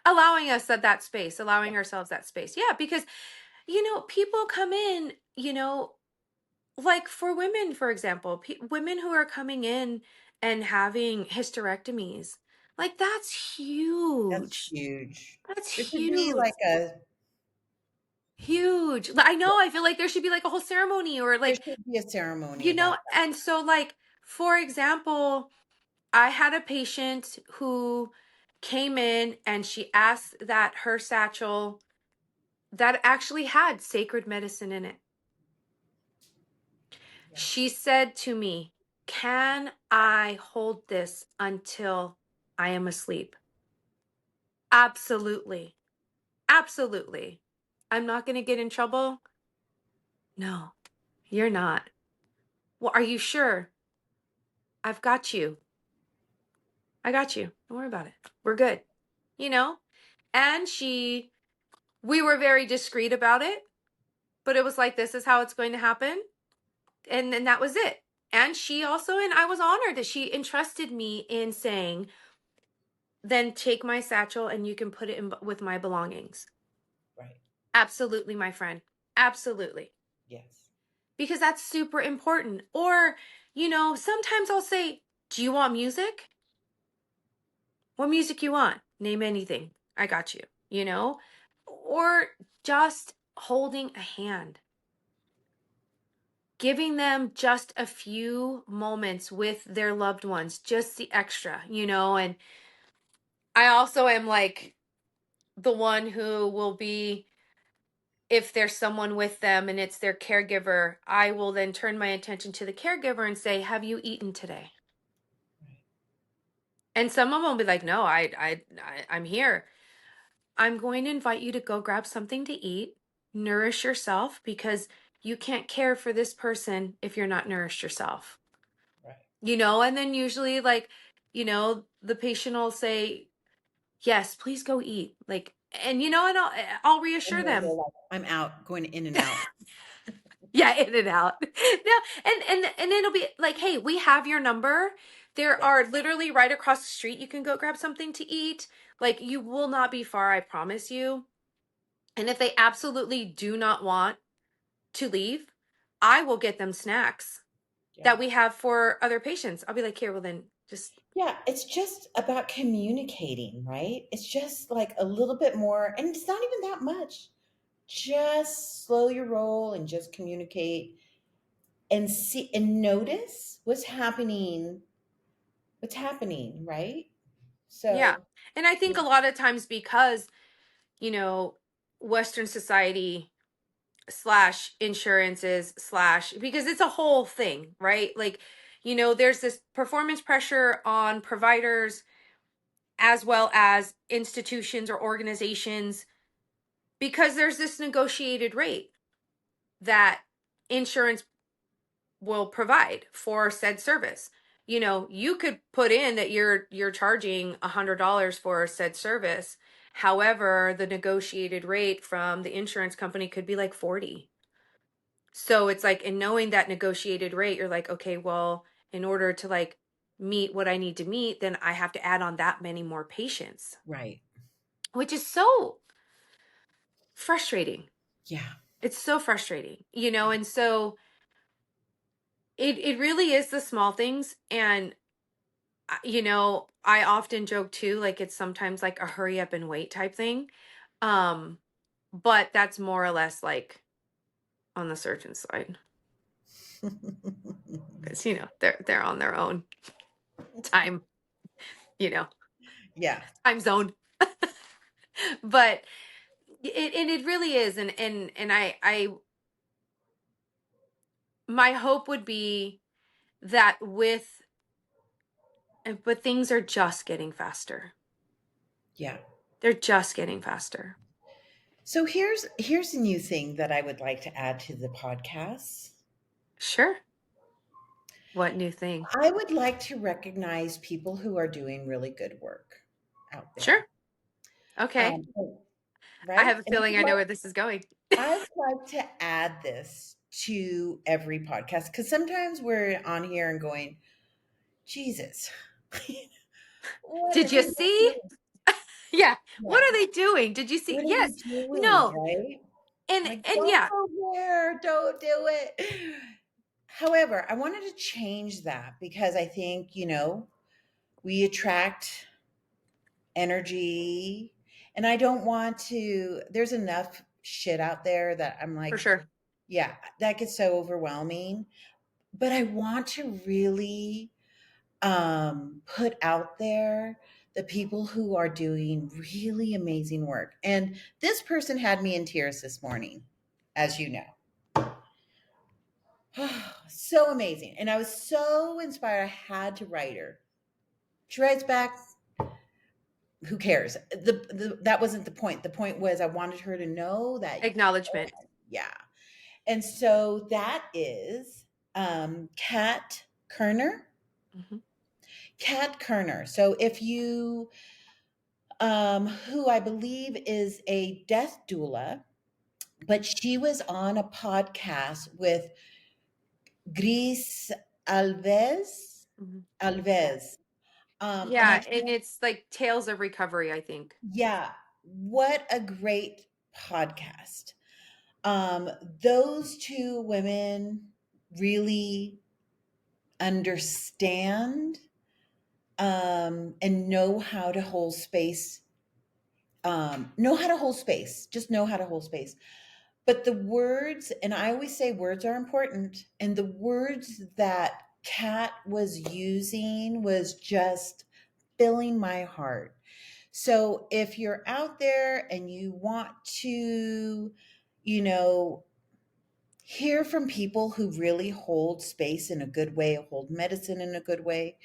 Speaker 1: allowing us that space,
Speaker 2: Yeah.
Speaker 1: allowing ourselves that space. Yeah, because people come in, like for women, for example, women who are coming in and having hysterectomies, like that's
Speaker 2: That's
Speaker 1: huge.
Speaker 2: huge.
Speaker 1: That's
Speaker 2: There should be
Speaker 1: huge.
Speaker 2: like a
Speaker 1: Huge. I know. I feel like there should be like a whole ceremony or
Speaker 2: there
Speaker 1: like,
Speaker 2: should be a ceremony about that.
Speaker 1: and so like, for example, I had a patient who came in and she asked that her satchel that actually had sacred medicine in it.
Speaker 2: Yeah.
Speaker 1: She said to me, "Can I hold this until I am asleep?" Absolutely. Absolutely. I'm not going to get in trouble. No, you're not. Well, are you sure? I've got you. I got you. Don't worry about it. We're good. You know? And we were very discreet about it, but it was like, this is how it's going to happen. And then that was it. And I was honored that she entrusted me in saying, then take my satchel and you can put it in with my belongings.
Speaker 2: Right.
Speaker 1: Absolutely, my friend. Absolutely.
Speaker 2: Yes.
Speaker 1: Because that's super important. Or, sometimes I'll say, do you want music? What music you want? Name anything. I got you, Or just holding a hand, giving them just a few moments with their loved ones, just the extra, And I also am like the one who will be, if there's someone with them and it's their caregiver, I will then turn my attention to the caregiver and say, "Have you eaten today?"
Speaker 2: Right.
Speaker 1: And some of them will be like, "No, I'm here." I'm going to invite you to go grab something to eat, nourish yourself, because you can't care for this person if you're not nourished yourself.
Speaker 2: Right.
Speaker 1: And then usually like, the patient will say, "Yes, please go eat." Like, and and I'll
Speaker 2: And
Speaker 1: reassure
Speaker 2: then they're
Speaker 1: them.
Speaker 2: like, I'm out, going in and out.
Speaker 1: Yeah, in and out. No, and it'll be like, hey, we have your number. There
Speaker 2: Yeah.
Speaker 1: are literally right across the street. You can go grab something to eat. Like you will not be far, I promise you. And if they absolutely do not want to leave, I will get them snacks
Speaker 2: Yeah.
Speaker 1: that we have for other patients. I'll be like, here, well then just
Speaker 2: Yeah, it's just about communicating, right? It's just like a little bit more, and it's not even that much. Just slow your roll and just communicate and see and notice what's happening, right?
Speaker 1: yeah.
Speaker 2: So,
Speaker 1: And I think
Speaker 2: yeah,
Speaker 1: a lot of times because, you know, Western society slash insurances slash because it's a whole thing, right? Like, there's this performance pressure on providers as well as institutions or organizations because there's this negotiated rate that insurance will provide for said service. You could put in that you're charging $100 for said service. However, the negotiated rate from the insurance company could be like 40. So it's like, in knowing that negotiated rate, you're like, okay, well, in order to like meet what I need to meet, then I have to add on that many more patients,
Speaker 2: right.
Speaker 1: which is so frustrating.
Speaker 2: Yeah.
Speaker 1: It's so frustrating, and so it really is the small things. And, I often joke too, like it's sometimes like a hurry up and wait type thing. Um, but that's more or less like on the surgeon side. Because, they're on their own time, you know,
Speaker 2: Yeah.
Speaker 1: time zone. But it really is. And I my hope would be that but things are just getting faster.
Speaker 2: Yeah.
Speaker 1: They're just getting faster.
Speaker 2: So here's a new thing that I would like to add to the podcast.
Speaker 1: Sure. What new thing?
Speaker 2: I would like to recognize people who are doing really good work out there.
Speaker 1: Sure. Okay. I
Speaker 2: Right?
Speaker 1: have a
Speaker 2: And
Speaker 1: feeling I know where this is going.
Speaker 2: I would like to add this to every podcast because sometimes we're on here and going, Jesus, what
Speaker 1: Did
Speaker 2: are
Speaker 1: you
Speaker 2: they
Speaker 1: see?
Speaker 2: doing?
Speaker 1: Yeah. What
Speaker 2: Yeah.
Speaker 1: are they doing? Did you see?
Speaker 2: What are you
Speaker 1: Yes.
Speaker 2: doing?
Speaker 1: No.
Speaker 2: Right?
Speaker 1: And
Speaker 2: Like,
Speaker 1: and
Speaker 2: don't
Speaker 1: yeah,
Speaker 2: go there. Don't do it. However, I wanted to change that because I think, we attract energy. And I don't want to, there's enough shit out there that I'm
Speaker 1: for
Speaker 2: like,
Speaker 1: sure.
Speaker 2: yeah, that gets so overwhelming. But I want to really put out there the people who are doing really amazing work. And this person had me in tears this morning, as you know. So amazing. And I was so inspired. I had to write her. She writes back, who cares? That wasn't the point. The point was I wanted her to know that,
Speaker 1: Acknowledgement.
Speaker 2: yeah. And so that is Kat Kerner.
Speaker 1: Hmm.
Speaker 2: Kat Kerner. So if you, who I believe is a death doula, but she was on a podcast with Gris Alves.
Speaker 1: Hmm.
Speaker 2: Alves. And I
Speaker 1: Yeah, and
Speaker 2: can't,
Speaker 1: it's like tales of recovery, I think.
Speaker 2: yeah, what a great podcast. Um, those two women really understand and know how to hold space. Know how to hold space. Just know how to hold space. But the words, and I always say words are important, and the words that Kat was using was just filling my heart. So if you're out there and you want to, you know, hear from people who really hold space in a good way, hold medicine in a good way,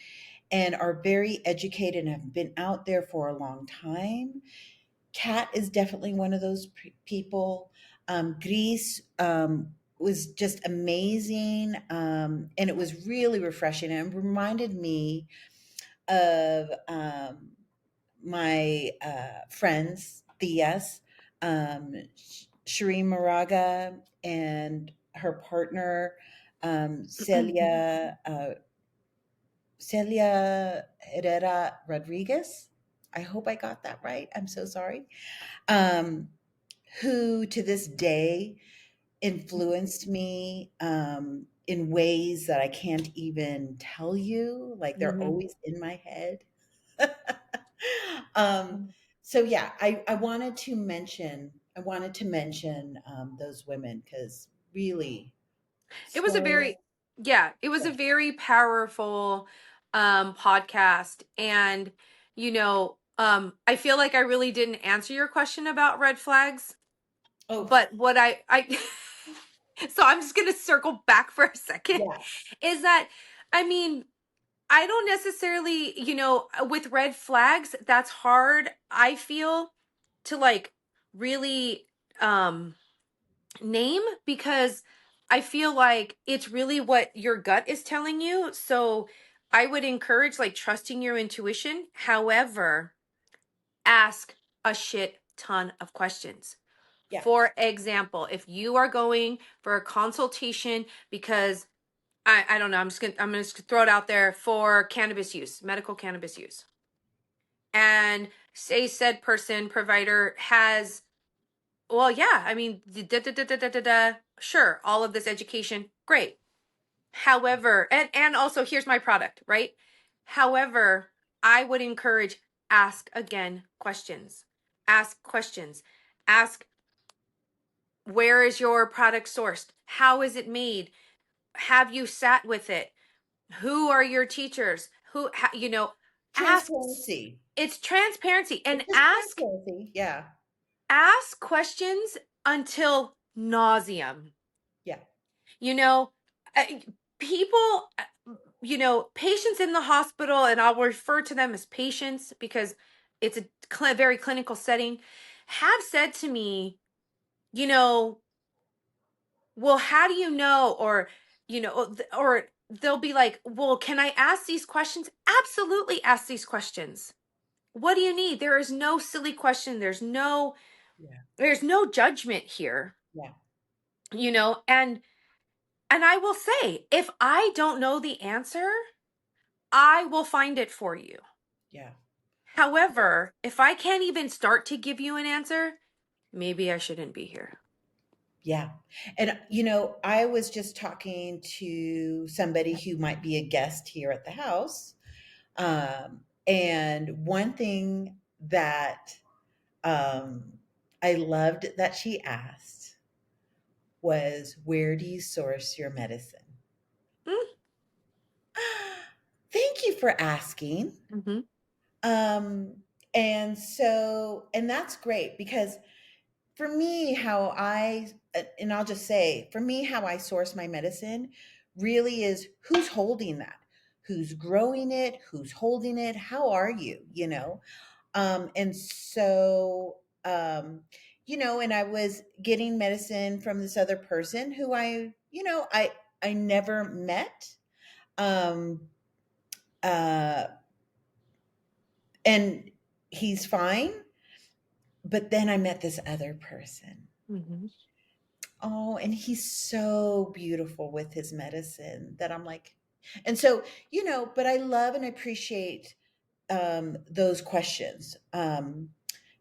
Speaker 2: and are very educated and have been out there for a long time, Kat is definitely one of those people. Gris was just amazing, and it was really refreshing and reminded me of my friends, Theas, Shireen Moraga, and her partner, Celia Herrera Rodriguez. I hope I got that right. I'm so sorry. Um, who to this day influenced me in ways that I can't even tell you. Like they're
Speaker 1: Mhm.
Speaker 2: always in my head. um, so yeah, I wanted to mention those women because really
Speaker 1: It was a
Speaker 2: so
Speaker 1: very yeah, it was a very powerful podcast. And I feel like I really didn't answer your question about red flags,
Speaker 2: oh
Speaker 1: but what I so I'm just going to circle back for a second,
Speaker 2: yeah
Speaker 1: is that I mean, I don't necessarily, with red flags, that's hard, I feel, to like really um name, because I feel like it's really what your gut is telling you. So I would encourage like trusting your intuition. However, ask a shit ton of questions.
Speaker 2: yeah
Speaker 1: For example, if you are going for a consultation because I don't know, I'm gonna just throw it out there for cannabis use, medical cannabis use. And say said person provider has, well, yeah, I mean, sure, all of this education, great. However, and also here's my product, right? However, I would encourage, ask again questions. Ask questions. Ask, where is your product sourced? How is it made? Have you sat with it? Who are your teachers? Ask.
Speaker 2: transparency.
Speaker 1: It's transparency,
Speaker 2: It's
Speaker 1: and
Speaker 2: just transparency. Yeah,
Speaker 1: ask questions until nauseum.
Speaker 2: yeah,
Speaker 1: You know, uh, people, patients in the hospital, and I'll refer to them as patients because it's a very clinical setting, have said to me, you know, well, how do you know? Or, or they'll be like, well, can I ask these questions? Absolutely ask these questions. What do you need? There is no silly question.
Speaker 2: yeah,
Speaker 1: There's no judgment here,
Speaker 2: yeah,
Speaker 1: and I will say, if I don't know the answer, I will find it for you.
Speaker 2: yeah.
Speaker 1: However, if I can't even start to give you an answer, maybe I shouldn't be here.
Speaker 2: Yeah. And, I was just talking to somebody who might be a guest here at the house. And one thing that I loved that she asked was, where do you source your medicine? Thank you for asking.
Speaker 1: Mm-hmm.
Speaker 2: Um, and that's great because for me, and I'll just say, for me, how I source my medicine really is who's holding that, who's growing it, who's holding it, how are you, And so, and I was getting medicine from this other person who I never met. Um, uh, and he's fine. But then I met this other person.
Speaker 1: Mm-hmm.
Speaker 2: Oh, and he's so beautiful with his medicine that I'm like, and so, but I love and appreciate those questions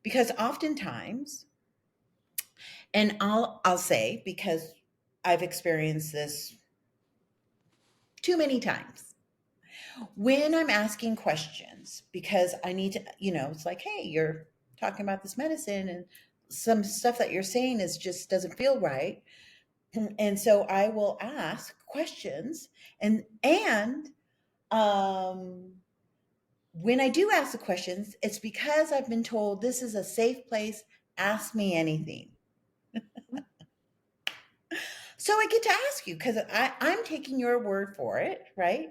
Speaker 2: because oftentimes, and I'll say because I've experienced this too many times when I'm asking questions because I need to, it's like, hey, you're talking about this medicine and some stuff that you're saying is just doesn't feel right. And so I will ask questions and um, when I do ask the questions, it's because I've been told this is a safe place. Ask me anything. So I get to ask you because I'm taking your word for it, right?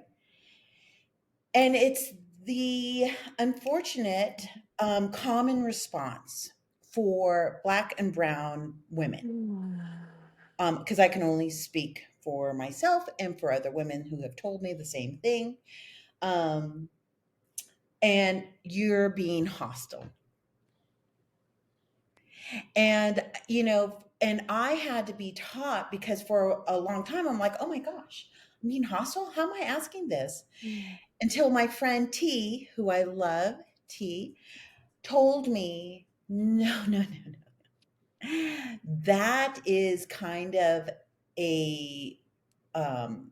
Speaker 2: And it's the unfortunate common response for Black and Brown women. Because I can only speak for myself and for other women who have told me the same thing. Um, and you're being hostile. And, And I had to be taught, because for a long time I'm like, oh my gosh, I'm being hostile. How am I asking this?
Speaker 1: Mm.
Speaker 2: Until my friend T, who I love, T, told me, no, no, no, no. That is kind of a um,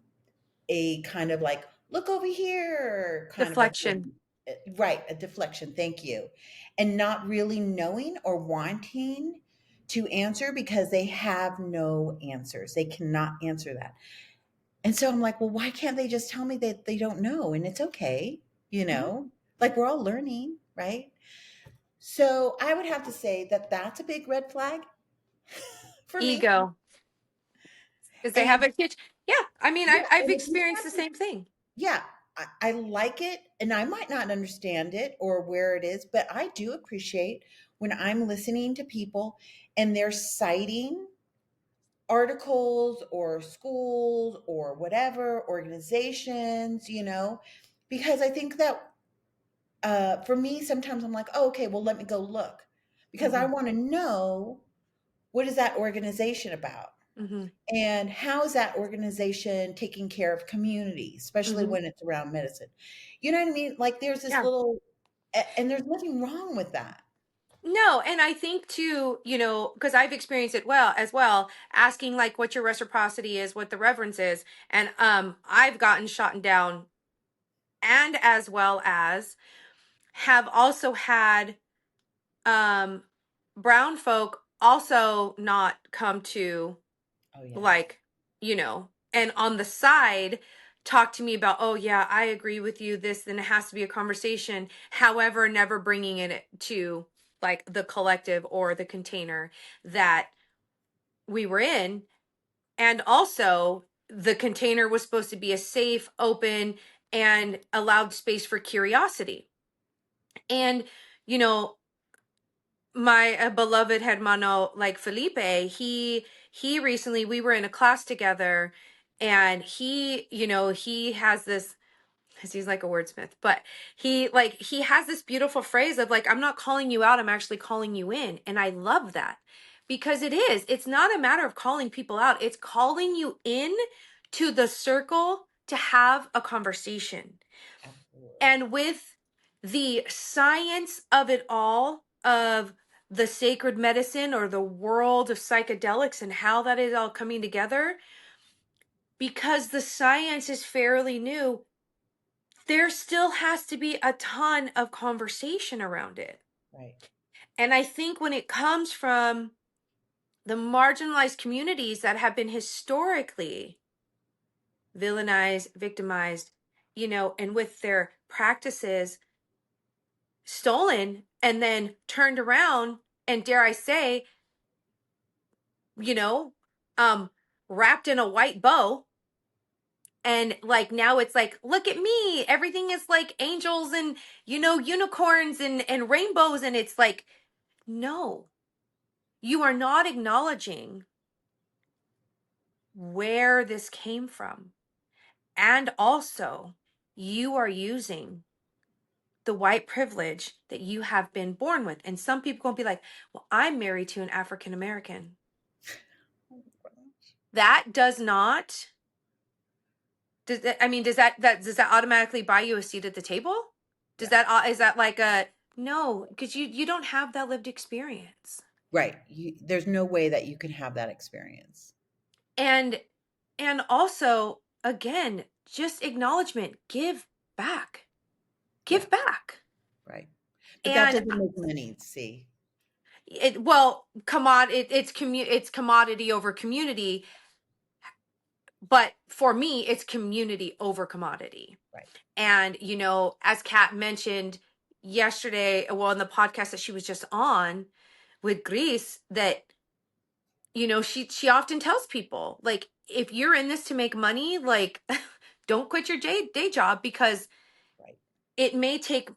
Speaker 2: a kind of like, look over here kind of a
Speaker 1: Deflection.
Speaker 2: thing. Right, a deflection. Thank you. And not really knowing or wanting to answer because they have no answers. They cannot answer that. And so I'm like, well, why can't they just tell me that they don't know? And it's okay, you
Speaker 1: Mhm.
Speaker 2: know, like we're all learning, right? So I would have to say that that's a big red flag for me.
Speaker 1: Ego. Because they have
Speaker 2: And
Speaker 1: a huge, yeah. I mean,
Speaker 2: yeah,
Speaker 1: I've
Speaker 2: and if you
Speaker 1: experienced
Speaker 2: have
Speaker 1: the
Speaker 2: to,
Speaker 1: same thing.
Speaker 2: yeah, I like it, and I might not understand it or where it is, but I do appreciate when I'm listening to people and they're citing articles or schools or whatever organizations, because I think that for me, sometimes I'm like, oh, okay, well, let me go look because I
Speaker 1: Hmm.
Speaker 2: want to know, what is that organization about?
Speaker 1: Hmm.
Speaker 2: And how is that organization taking care of community, especially
Speaker 1: Hmm.
Speaker 2: when it's around medicine? You know what I mean? Like there's this
Speaker 1: Yeah.
Speaker 2: little, and there's nothing wrong with that.
Speaker 1: No, and I think too, because I've experienced it well as well, asking like what your reciprocity is, what the reverence is, and I've gotten shot down, and as well as have also had um brown folk also not come to,
Speaker 2: Oh, yeah.
Speaker 1: like, and on the side talk to me about, oh yeah, I agree with you, this, then it has to be a conversation, however never bringing it to like the collective or the container that we were in. And also the container was supposed to be a safe, open, and allowed space for curiosity. And you know my beloved hermano, like Felipe, he recently, we were in a class together, and he has this, because he's like a wordsmith, but he has this beautiful phrase of like, I'm not calling you out, I'm actually calling you in. And I love that, because it's not a matter of calling people out, it's calling you in to the circle to have a conversation.
Speaker 2: Absolutely.
Speaker 1: And with the science of it all, of the sacred medicine or the world of psychedelics and how that is all coming together, because the science is fairly new, there still has to be a ton of conversation around it.
Speaker 2: Right.
Speaker 1: And I think when it comes from the marginalized communities that have been historically villainized, victimized, and with their practices stolen and then turned around and, dare I say, you know, um wrapped in a white bow, and like now it's like, look at me, everything is like angels and unicorns and rainbows, and it's like, no, you are not acknowledging where this came from. And also, you are using the white privilege that you have been born with. And some people going to be like, well, I'm married to an African American. That does not, does that, I mean, does that automatically buy you a seat at the table? Does
Speaker 2: Yeah.
Speaker 1: that, is that like a, no, because you don't have that lived experience.
Speaker 2: Right. There's no way that you can have that experience.
Speaker 1: And also, again, just acknowledgement, back,
Speaker 2: Yeah.
Speaker 1: give back.
Speaker 2: Right. But that
Speaker 1: And
Speaker 2: doesn't make money. See.
Speaker 1: well, it's commodity over community, but for me, it's community over commodity.
Speaker 2: Right.
Speaker 1: And as Kat mentioned yesterday, well, in the podcast that she was just on with Greece, that she often tells people, like, if you're in this to make money, like, don't quit your day job, because
Speaker 2: Right.
Speaker 1: it may take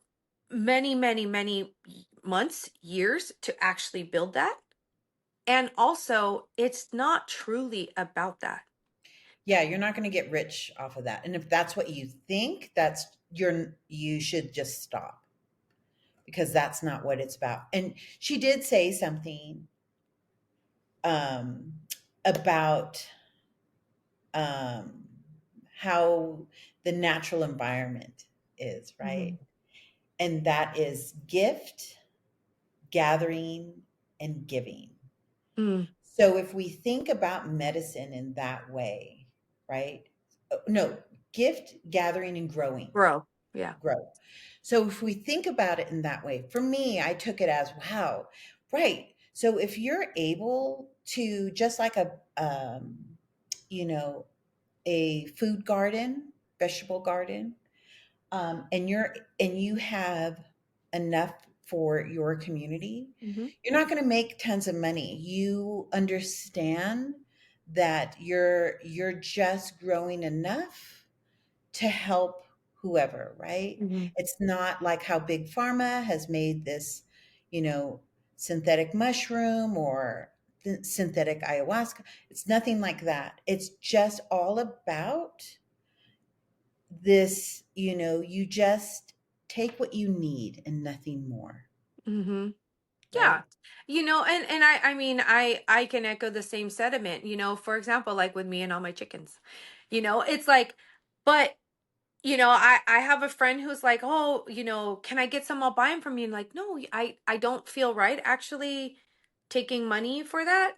Speaker 1: many, many, many months, years to actually build that. And also, it's not truly about that.
Speaker 2: Yeah, you're not going to get rich off of that. And if that's what you think, you should just stop, because that's not what it's about. And she did say something um, about um, how the natural environment is, right?
Speaker 1: Mhm.
Speaker 2: And that is gift, gathering, and giving.
Speaker 1: Mm.
Speaker 2: So if we think about medicine in that way, right? No, gift, gathering, and growing.
Speaker 1: Grow. Yeah.
Speaker 2: Grow. So if we think about it in that way, for me, I took it as wow, right. So if you're able to, just like you know, a food garden, vegetable garden, and you have enough for your community,
Speaker 1: Mhm.
Speaker 2: you're not going to make tons of money. You understand that you're just growing enough to help whoever, right?
Speaker 1: Mhm.
Speaker 2: It's not like how big pharma has made this, you know, synthetic mushroom or synthetic ayahuasca. It's nothing like that. It's just all about this, you just take what you need and nothing more,
Speaker 1: Mhm.
Speaker 2: right?
Speaker 1: Yeah. And I mean, I can echo the same sentiment, for example, like with me and all my chickens. It's like, but I have a friend who's like, "Oh, can I get some? I'll buy them from you." And like, "No, I don't feel right actually taking money for that."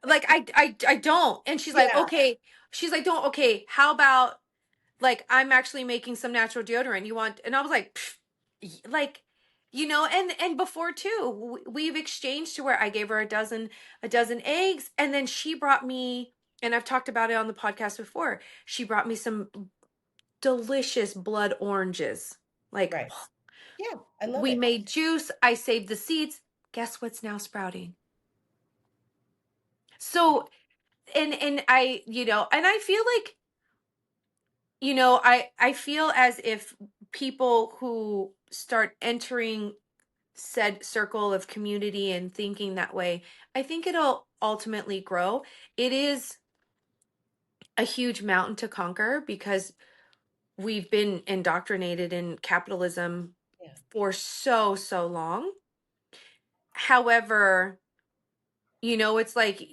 Speaker 1: Like I don't. And she's like,
Speaker 2: Yeah.
Speaker 1: "Okay." She's like, "Don't. Okay, how about like I'm actually making some natural deodorant. You want?" And I was like, "Pfft, like, and before too, we've exchanged to where I gave her a dozen eggs, and then she brought me, and I've talked about it on the podcast before. She brought me some delicious blood oranges. Like,
Speaker 2: Right. Yeah, I love
Speaker 1: we
Speaker 2: it.
Speaker 1: made juice. I saved the seeds. Guess what's now sprouting? So, and and I feel like, I feel as if people who start entering said circle of community and thinking that way, I think it'll ultimately grow. It is a huge mountain to conquer because we've been indoctrinated in capitalism
Speaker 2: Yeah.
Speaker 1: for so, so long. However, it's like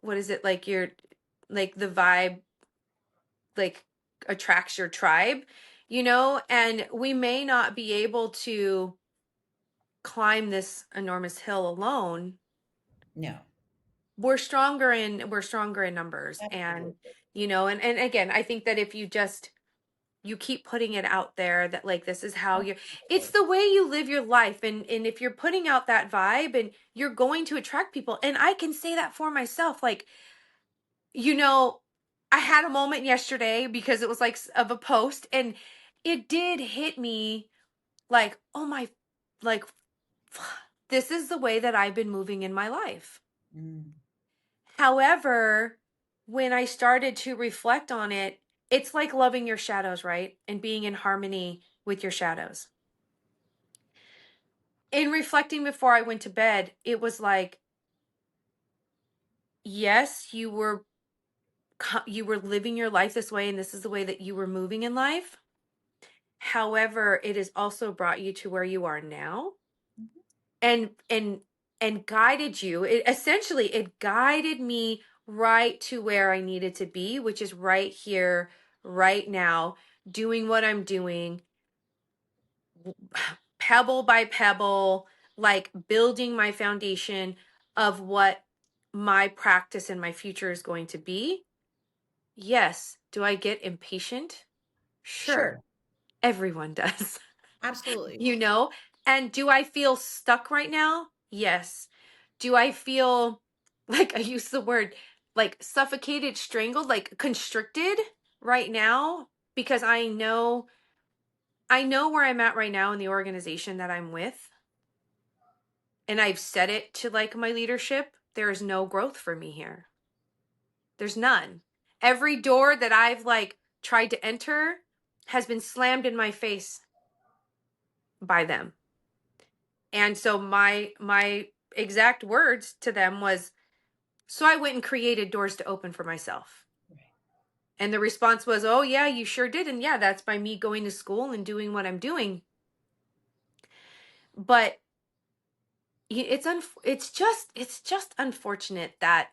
Speaker 1: what is it, like you're like the vibe, like attracts your tribe, and we may not be able to climb this enormous hill alone.
Speaker 2: No,
Speaker 1: We're stronger in numbers, and
Speaker 2: absolutely.
Speaker 1: and again, I think that if you keep putting it out there that like this is how it's
Speaker 2: Absolutely.
Speaker 1: the way you live your life, and if you're putting out that vibe, and you're going to attract people. And I can say that for myself, like, you know I had a moment yesterday because it was like of a post, and it did hit me like, oh my, like, this is the way that I've been moving in my life.
Speaker 2: Mm.
Speaker 1: However, when I started to reflect on it, it's like loving your shadows, right? And being in harmony with your shadows. In reflecting before I went to bed, it was like, yes, you were living your life this way, and this is the way that you were moving in life. However, it has also brought you to where you are now,
Speaker 2: Mhm.
Speaker 1: and guided you. It guided me right to where I needed to be, which is right here, right now, doing what I'm doing, pebble by pebble, like building my foundation of what my practice and my future is going to be. Yes. Do I get impatient? Sure.
Speaker 2: Sure.
Speaker 1: Everyone does.
Speaker 2: Absolutely.
Speaker 1: you know? And do I feel stuck right now? Yes. Do I feel like, I use the word like suffocated, strangled, like constricted right now? Because I know where I'm at right now in the organization that I'm with. And I've said it to like my leadership. There is no growth for me here. There's none. Every door that I've like tried to enter has been slammed in my face by them. And so my exact words to them was, so I went and created doors to open for myself.
Speaker 2: Right.
Speaker 1: And the response was, "Oh yeah, you sure did." And yeah, that's by me going to school and doing what I'm doing. But it's just unfortunate that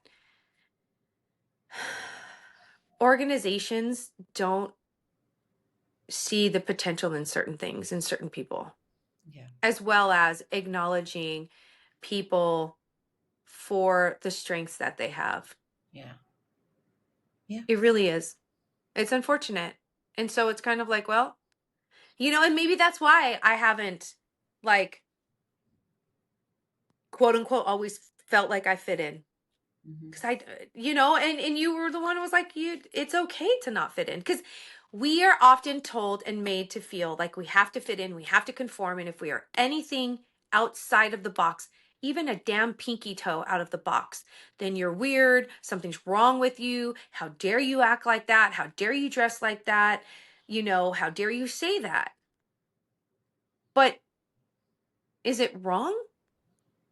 Speaker 1: organizations don't see the potential in certain things in certain people,
Speaker 2: Yeah.
Speaker 1: as well as acknowledging people for the strengths that they have.
Speaker 2: Yeah. Yeah.
Speaker 1: It really is. It's unfortunate. And so it's kind of like, well, and maybe that's why I haven't, like, quote unquote, always felt like I fit in.
Speaker 2: Hmm.
Speaker 1: Because and you were the one who was like, it's okay to not fit in. Because we are often told and made to feel like we have to fit in, we have to conform. And if we are anything outside of the box, even a damn pinky toe out of the box, then you're weird. Something's wrong with you. How dare you act like that? How dare you dress like that? How dare you say that? But is it wrong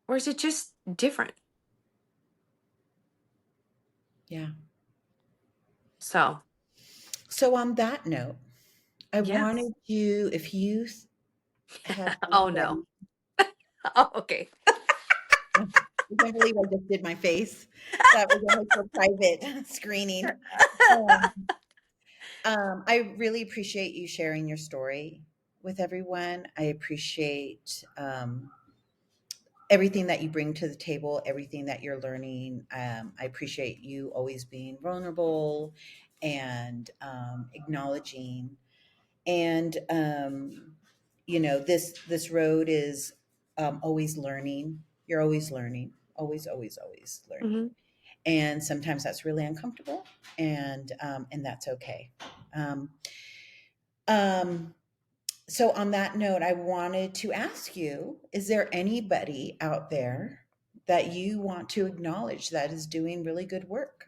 Speaker 1: or is it just different?
Speaker 2: Yeah.
Speaker 1: So,
Speaker 2: So on that note, I
Speaker 1: yes.
Speaker 2: wanted you, if you have
Speaker 1: Oh, no.
Speaker 2: anybody,
Speaker 1: Oh, okay.
Speaker 2: I can't believe I just did my face. That was only for private screening. Um, I really appreciate you sharing your story with everyone. I appreciate everything that you bring to the table, everything that you're learning. I appreciate you always being vulnerable and acknowledging. And this road is always learning. You're always learning, always learning.
Speaker 1: Mhm.
Speaker 2: And sometimes that's really uncomfortable, and that's okay. Um, um, so on that note, I wanted to ask you, is there anybody out there that you want to acknowledge that is doing really good work?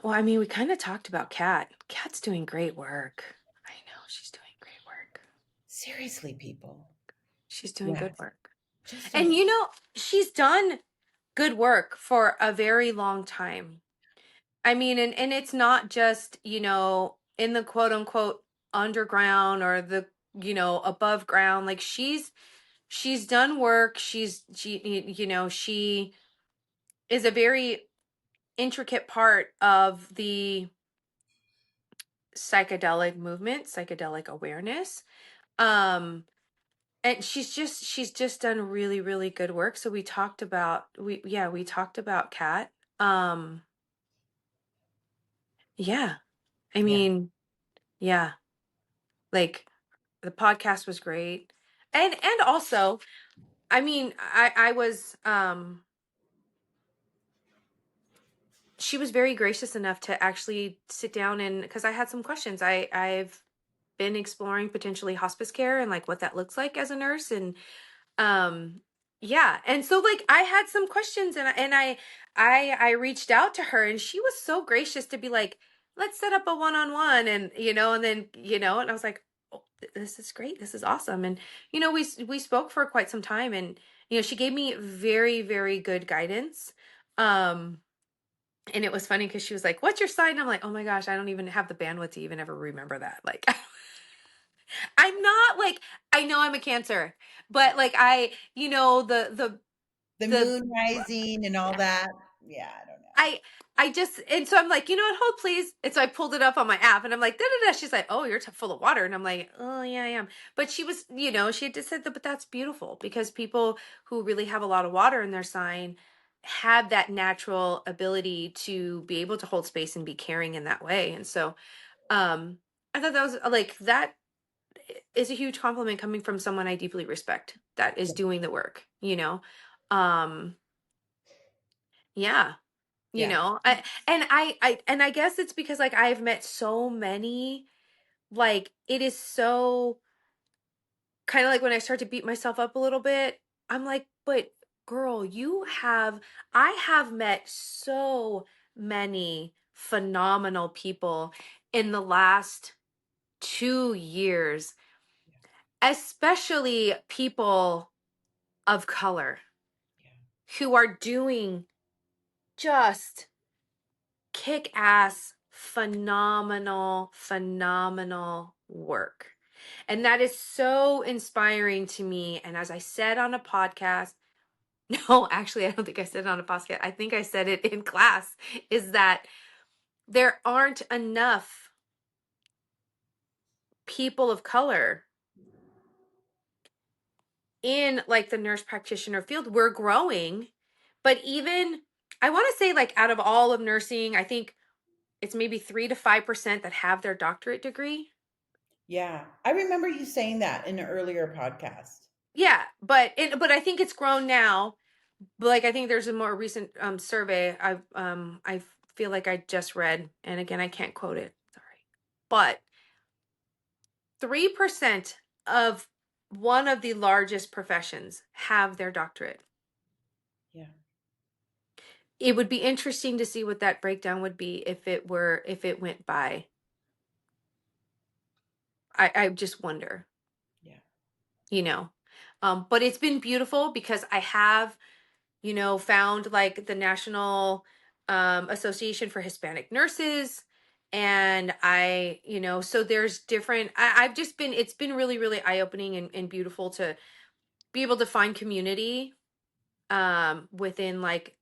Speaker 1: Well, I mean, we kind of talked about Kat. Kat's doing great work. I know she's doing great work.
Speaker 2: Seriously, people.
Speaker 1: She's doing
Speaker 2: Yeah.
Speaker 1: good work.
Speaker 2: Just
Speaker 1: And
Speaker 2: don't.
Speaker 1: she's done good work for a very long time. I mean, and it's not just, in the quote unquote underground or the, above ground. Like she's done work. She is a very intricate part of the psychedelic movement, psychedelic awareness. Um and she's just done really, really good work. So we talked about Kat. Um yeah. I
Speaker 2: Yeah.
Speaker 1: mean, yeah. Like the podcast was great. And also, I mean, I was she was very gracious enough to actually sit down, and because I had some questions. I've been exploring potentially hospice care and like what that looks like as a nurse. And um yeah, and so like I had some questions, and I reached out to her, and she was so gracious to be like, let's set up a one-on-one. And and then and I was like, oh, this is great, this is awesome. And we spoke for quite some time, and she gave me very, very good guidance. um and it was funny because she was like, what's your sign? And I'm like, oh my gosh, I don't even have the bandwidth to even ever remember that. Like, I'm not like, I know I'm a Cancer, but like
Speaker 2: The
Speaker 1: the
Speaker 2: moon rising and all that. Yeah, I don't know.
Speaker 1: I I just, and so I'm like, what, hold please. And so I pulled it up on my app, and I'm like, da da da. She's like, oh, you're full of water, and I'm like, oh yeah, I am. But she was, she had just said that, but that's beautiful because people who really have a lot of water in their sign have that natural ability to be able to hold space and be caring in that way. And so I thought that was like, that is a huge compliment coming from someone I deeply respect that is doing the work, um yeah.
Speaker 2: Yeah.
Speaker 1: And I guess it's because like I've met so many, like it is so kind of like when I start to beat myself up a little bit, I'm like, but girl, I have met so many phenomenal people in the last 2 years, especially people of color
Speaker 2: Yeah.
Speaker 1: who are doing just kick ass, phenomenal, phenomenal work. And that is so inspiring to me. And as I said on a podcast, no, actually, I don't think I said it on a podcast. I think I said it in class, is that there aren't enough people of color in like the nurse practitioner field. We're growing, but even I want to say like out of all of nursing, I think it's maybe 3 to 5% that have their doctorate degree.
Speaker 2: Yeah. I remember you saying that in an earlier podcast.
Speaker 1: Yeah, but I think it's grown now. But like I think there's a more recent survey I feel like I just read, and again I can't quote it. Sorry. But 3% of one of the largest professions have their doctorate.
Speaker 2: Yeah.
Speaker 1: It would be interesting to see what that breakdown would be if it went by. I just wonder,
Speaker 2: Yeah.
Speaker 1: you know. But it's been beautiful because I have, found like the National Association for Hispanic Nurses. And so there's different, I've just been, it's been really, really eye opening and beautiful to be able to find community within like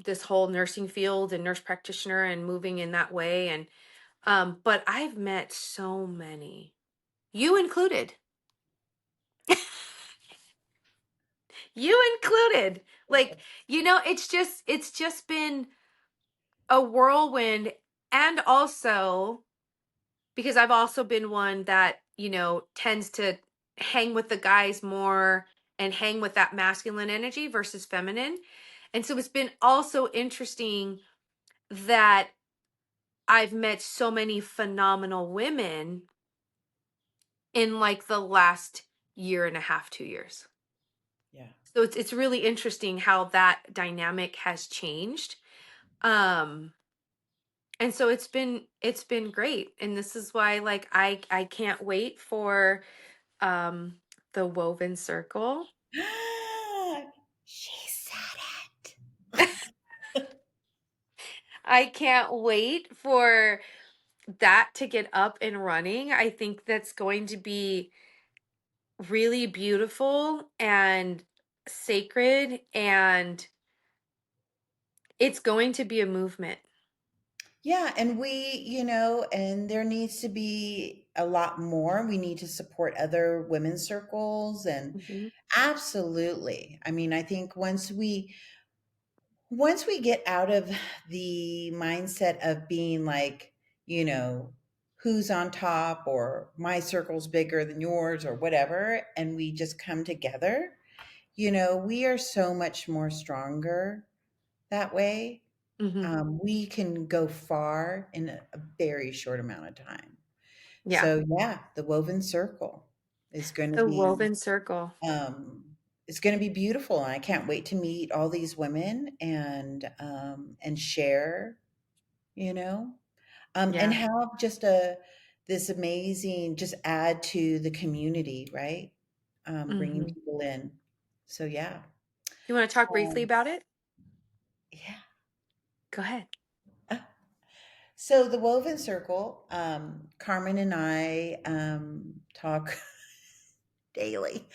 Speaker 1: this whole nursing field and nurse practitioner and moving in that way. And but I've met so many, you included, you included. Like, it's just been a whirlwind. And also because I've also been one that, tends to hang with the guys more and hang with that masculine energy versus feminine. And so it's been also interesting that I've met so many phenomenal women in like the last year and a half, 2 years.
Speaker 2: Yeah.
Speaker 1: So it's really interesting how that dynamic has changed. Um and so it's been great. And this is why like I can't wait for um the woven circle.
Speaker 2: She said
Speaker 1: I can't wait for that to get up and running. I think that's going to be really beautiful and sacred, and it's going to be a movement.
Speaker 2: Yeah, and and there needs to be a lot more. We need to support other women's circles and
Speaker 1: Mhm.
Speaker 2: absolutely. I mean, I think once we get out of the mindset of being like, you know, who's on top or my circle's bigger than yours or whatever, and we just come together, we are so much more stronger that way.
Speaker 1: Mhm.
Speaker 2: We can go far in a very short amount of time.
Speaker 1: Yeah.
Speaker 2: So yeah, the woven circle is going to
Speaker 1: The
Speaker 2: be
Speaker 1: woven circle.
Speaker 2: um, it's going to be beautiful, and I can't wait to meet all these women and share, you know, and
Speaker 1: Yeah.
Speaker 2: have just a this amazing just add to the community, right? Bringing
Speaker 1: Mhm.
Speaker 2: people in. So yeah,
Speaker 1: You wanna talk briefly
Speaker 2: um,
Speaker 1: about it?
Speaker 2: yeah.
Speaker 1: Go ahead.
Speaker 2: So the woven circle, Carmen and I talk daily.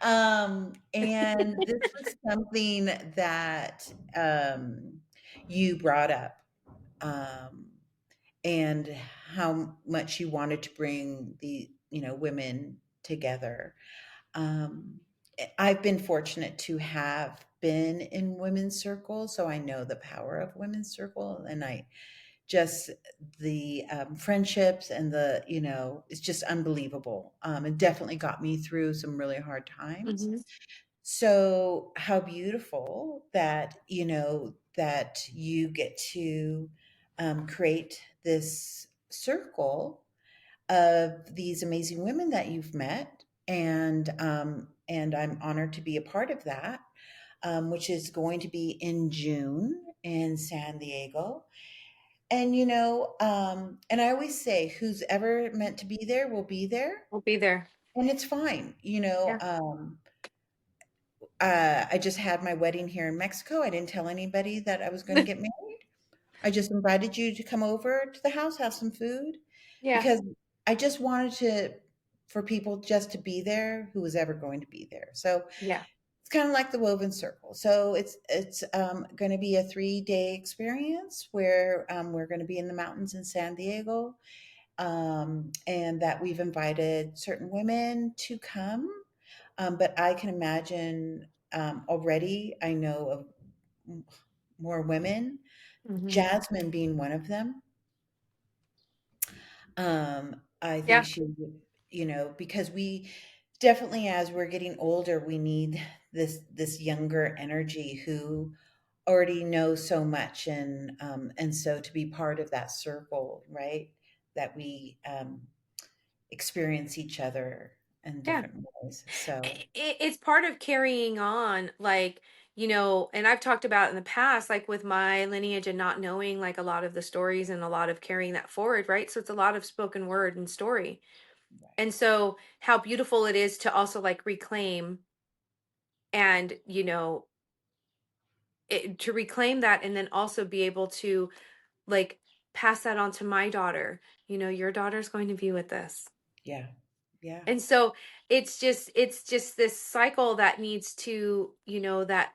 Speaker 2: And this was something that you brought up, um, and how much you wanted to bring the, women together. Um, I've been fortunate to have been in women's circles, so I know the power of women's circle, and I just the friendships and it's just unbelievable. It definitely got me through some really hard times.
Speaker 1: Mhm.
Speaker 2: So how beautiful that that you get to create this circle of these amazing women that you've met, and I'm honored to be a part of that, which is going to be in June in San Diego. And and I always say, who's ever meant to be there will be there,
Speaker 1: We'll be there.
Speaker 2: and it's fine.
Speaker 1: Yeah.
Speaker 2: I just had my wedding here in Mexico. I didn't tell anybody that I was going to get married. I just invited you to come over to the house, have some food,
Speaker 1: Yeah.
Speaker 2: because I just wanted to for people just to be there who was ever going to be there. So
Speaker 1: Yeah.
Speaker 2: it's kind of like the woven circle. So it's going to be a 3 day experience where we're going to be in the mountains in San Diego, and that we've invited certain women to come. But I can imagine already. I know of more women,
Speaker 1: Hmm.
Speaker 2: Jasmine being one of them. I think
Speaker 1: Yeah.
Speaker 2: she would, because we definitely, as we're getting older, we need this younger energy who already knows so much, and so to be part of that circle, right? That we experience each other in
Speaker 1: Yeah.
Speaker 2: different ways. So
Speaker 1: It's part of carrying on, like, and I've talked about in the past, like with my lineage and not knowing like a lot of the stories and a lot of carrying that forward, right? So it's a lot of spoken word and story.
Speaker 2: right,
Speaker 1: And so how beautiful it is to also like reclaim and, to reclaim that and then also be able to like pass that on to my daughter. Your daughter's going to be with this.
Speaker 2: yeah, yeah,
Speaker 1: And so it's just this cycle that needs to, that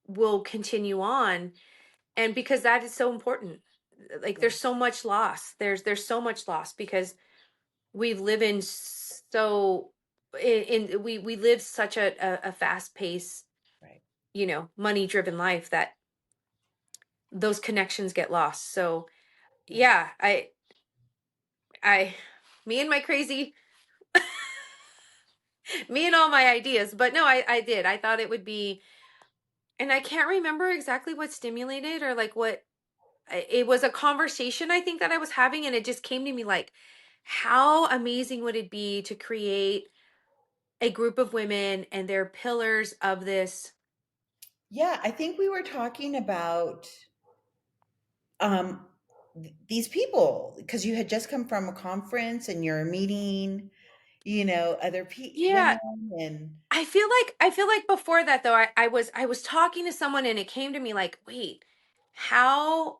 Speaker 1: will continue on, and because that is so important. Like there's
Speaker 2: yes,
Speaker 1: so much loss. There's so much loss because we live in so we live such a fast pace,
Speaker 2: right,
Speaker 1: money driven life that those connections get lost. So
Speaker 2: right.
Speaker 1: yeah, I me and my crazy me and all my ideas, but no, I did. I thought it would be, and I can't remember exactly what stimulated or like what it was, a conversation I think that I was having, and it just came to me like, how amazing would it be to create a group of women and they're pillars of this.
Speaker 2: Yeah, I think we were talking about um, these people because you had just come from a conference and you're meeting, other
Speaker 1: Yeah,
Speaker 2: women and
Speaker 1: I feel like before that though, I was talking to someone and it came to me like, wait, how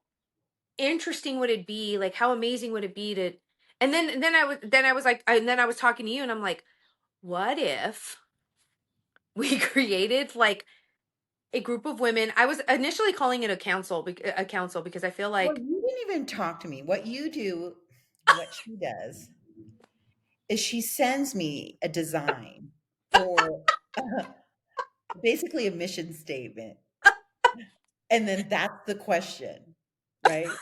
Speaker 1: interesting would it be? Like how amazing would it be to, and then I was like, and then I was talking to you and I'm like, what if we created like a group of women. I was initially calling it a council because I feel
Speaker 2: well,
Speaker 1: like,
Speaker 2: you didn't even talk to me. What you do, what she does, is she sends me a design for basically a mission statement, and then that's the question, right?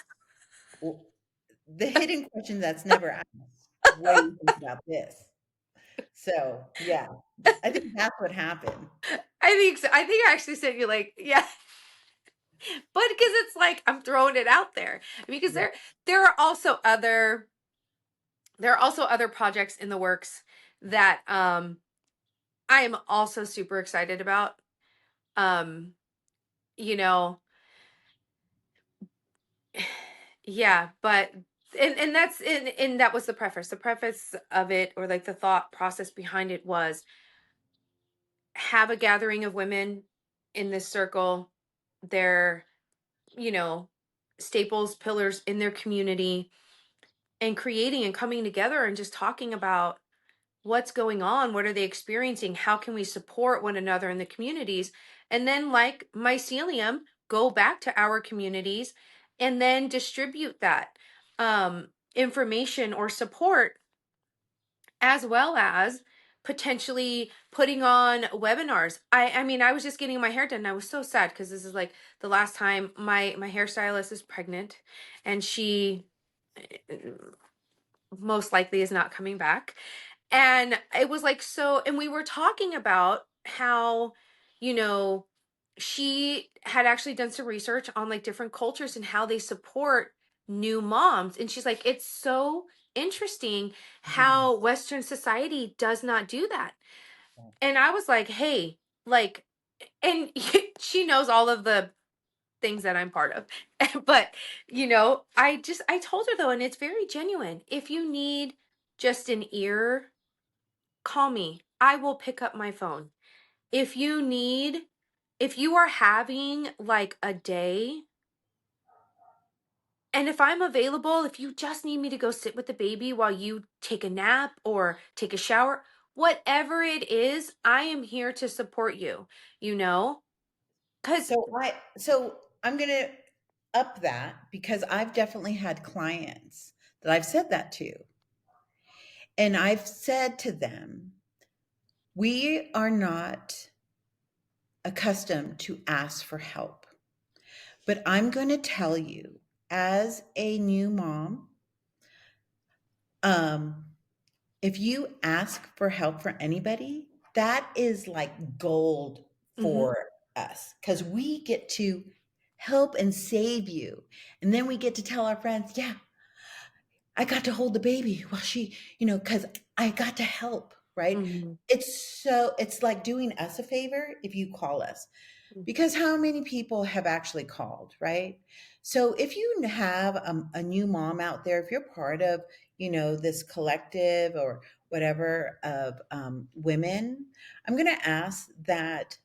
Speaker 2: W- The hidden question that's never asked. What do you think about this? So, yeah, I think that's what happened.
Speaker 1: I think so. I think I actually sent you like, yeah, but because it's like I'm throwing it out there because
Speaker 2: Yeah.
Speaker 1: there are also other projects in the works that I am also super excited about. Um, you know, yeah, but and that's and that was the preface. The preface of it, or like the thought process behind it, was have a gathering of women in this circle. They're, you know, staples, pillars in their community, and creating and coming together and just talking about what's going on, what are they experiencing, how can we support one another in the communities, and then like mycelium, go back to our communities and then distribute that information or support, as well as potentially putting on webinars. I mean, I was just getting my hair done and I was so sad because this is like the last time. My hairstylist is pregnant, and she most likely is not coming back. And it was like, so, and we were talking about how, you know, she had actually done some research on like different cultures and how they support new moms. And she's like, it's so interesting
Speaker 2: Mhm.
Speaker 1: how Western society does not do that. And I was like, hey, like, and she knows all of the things that I'm part of. But, I told her though, and it's very genuine. If you need just an ear, call me. I will pick up my phone. If you need, if you are having like a day And if I'm available, if you just need me to go sit with the baby while you take a nap or take a shower, whatever it is, I am here to support you, you know? Cuz
Speaker 2: So I'm going to up that because I've definitely had clients that I've said that to. And I've said to them, we are not accustomed to ask for help. But I'm going to tell you, as a new mom, um, if you ask for help for anybody, that is like gold
Speaker 1: mhm
Speaker 2: for us because we get to help and save you. And then we get to tell our friends, yeah, I got to hold the baby while she, because I got to help, right?
Speaker 1: mhm
Speaker 2: It's like doing us a favor if you call us.
Speaker 1: mhm
Speaker 2: Because how many people have actually called, right? So if you have a new mom out there, if you're part of, this collective or whatever of women, I'm going to ask that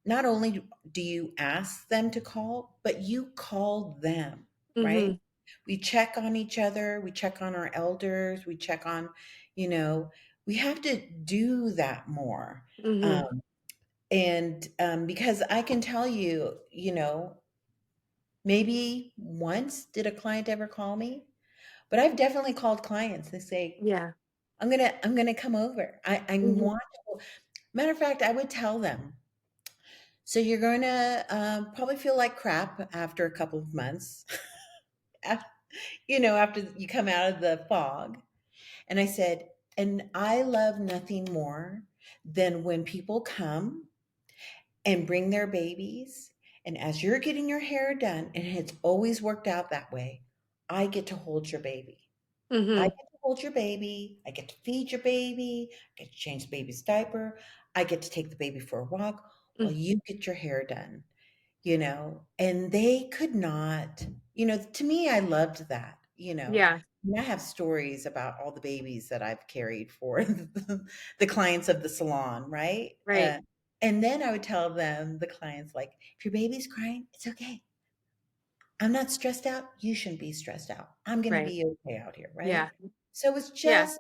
Speaker 2: not only do you ask them to call, but you call them, right?
Speaker 1: mhm
Speaker 2: We check on each other, we check on our elders, we check on, you know, we have to do that more.
Speaker 1: mhm
Speaker 2: Um, and because I can tell you, maybe once did a client ever call me, but I've definitely called clients. They say,
Speaker 1: yeah
Speaker 2: I'm gonna come over. I
Speaker 1: mhm
Speaker 2: want to. Matter of fact, I would tell them. So you're going to probably feel like crap after a couple of months, af- after you come out of the fog. And I said, and I love nothing more than when people come and bring their babies. And as you're getting your hair done, and it's always worked out that way, I get to hold your baby. I
Speaker 1: mhm
Speaker 2: get to hold your baby. I get to feed your baby. I get to change the baby's diaper. I get to take the baby for a walk while
Speaker 1: mm,
Speaker 2: you get your hair done, and they could not, to me, I loved that,
Speaker 1: yeah
Speaker 2: And I have stories about all the babies that I've carried for the clients of the salon, right?
Speaker 1: right
Speaker 2: And then I would tell them, the clients, like, if your baby's crying, it's okay. I'm not stressed out. You shouldn't be stressed out. I'm going to
Speaker 1: right
Speaker 2: be okay out here,
Speaker 1: yeah
Speaker 2: right? So it's
Speaker 1: yeah
Speaker 2: just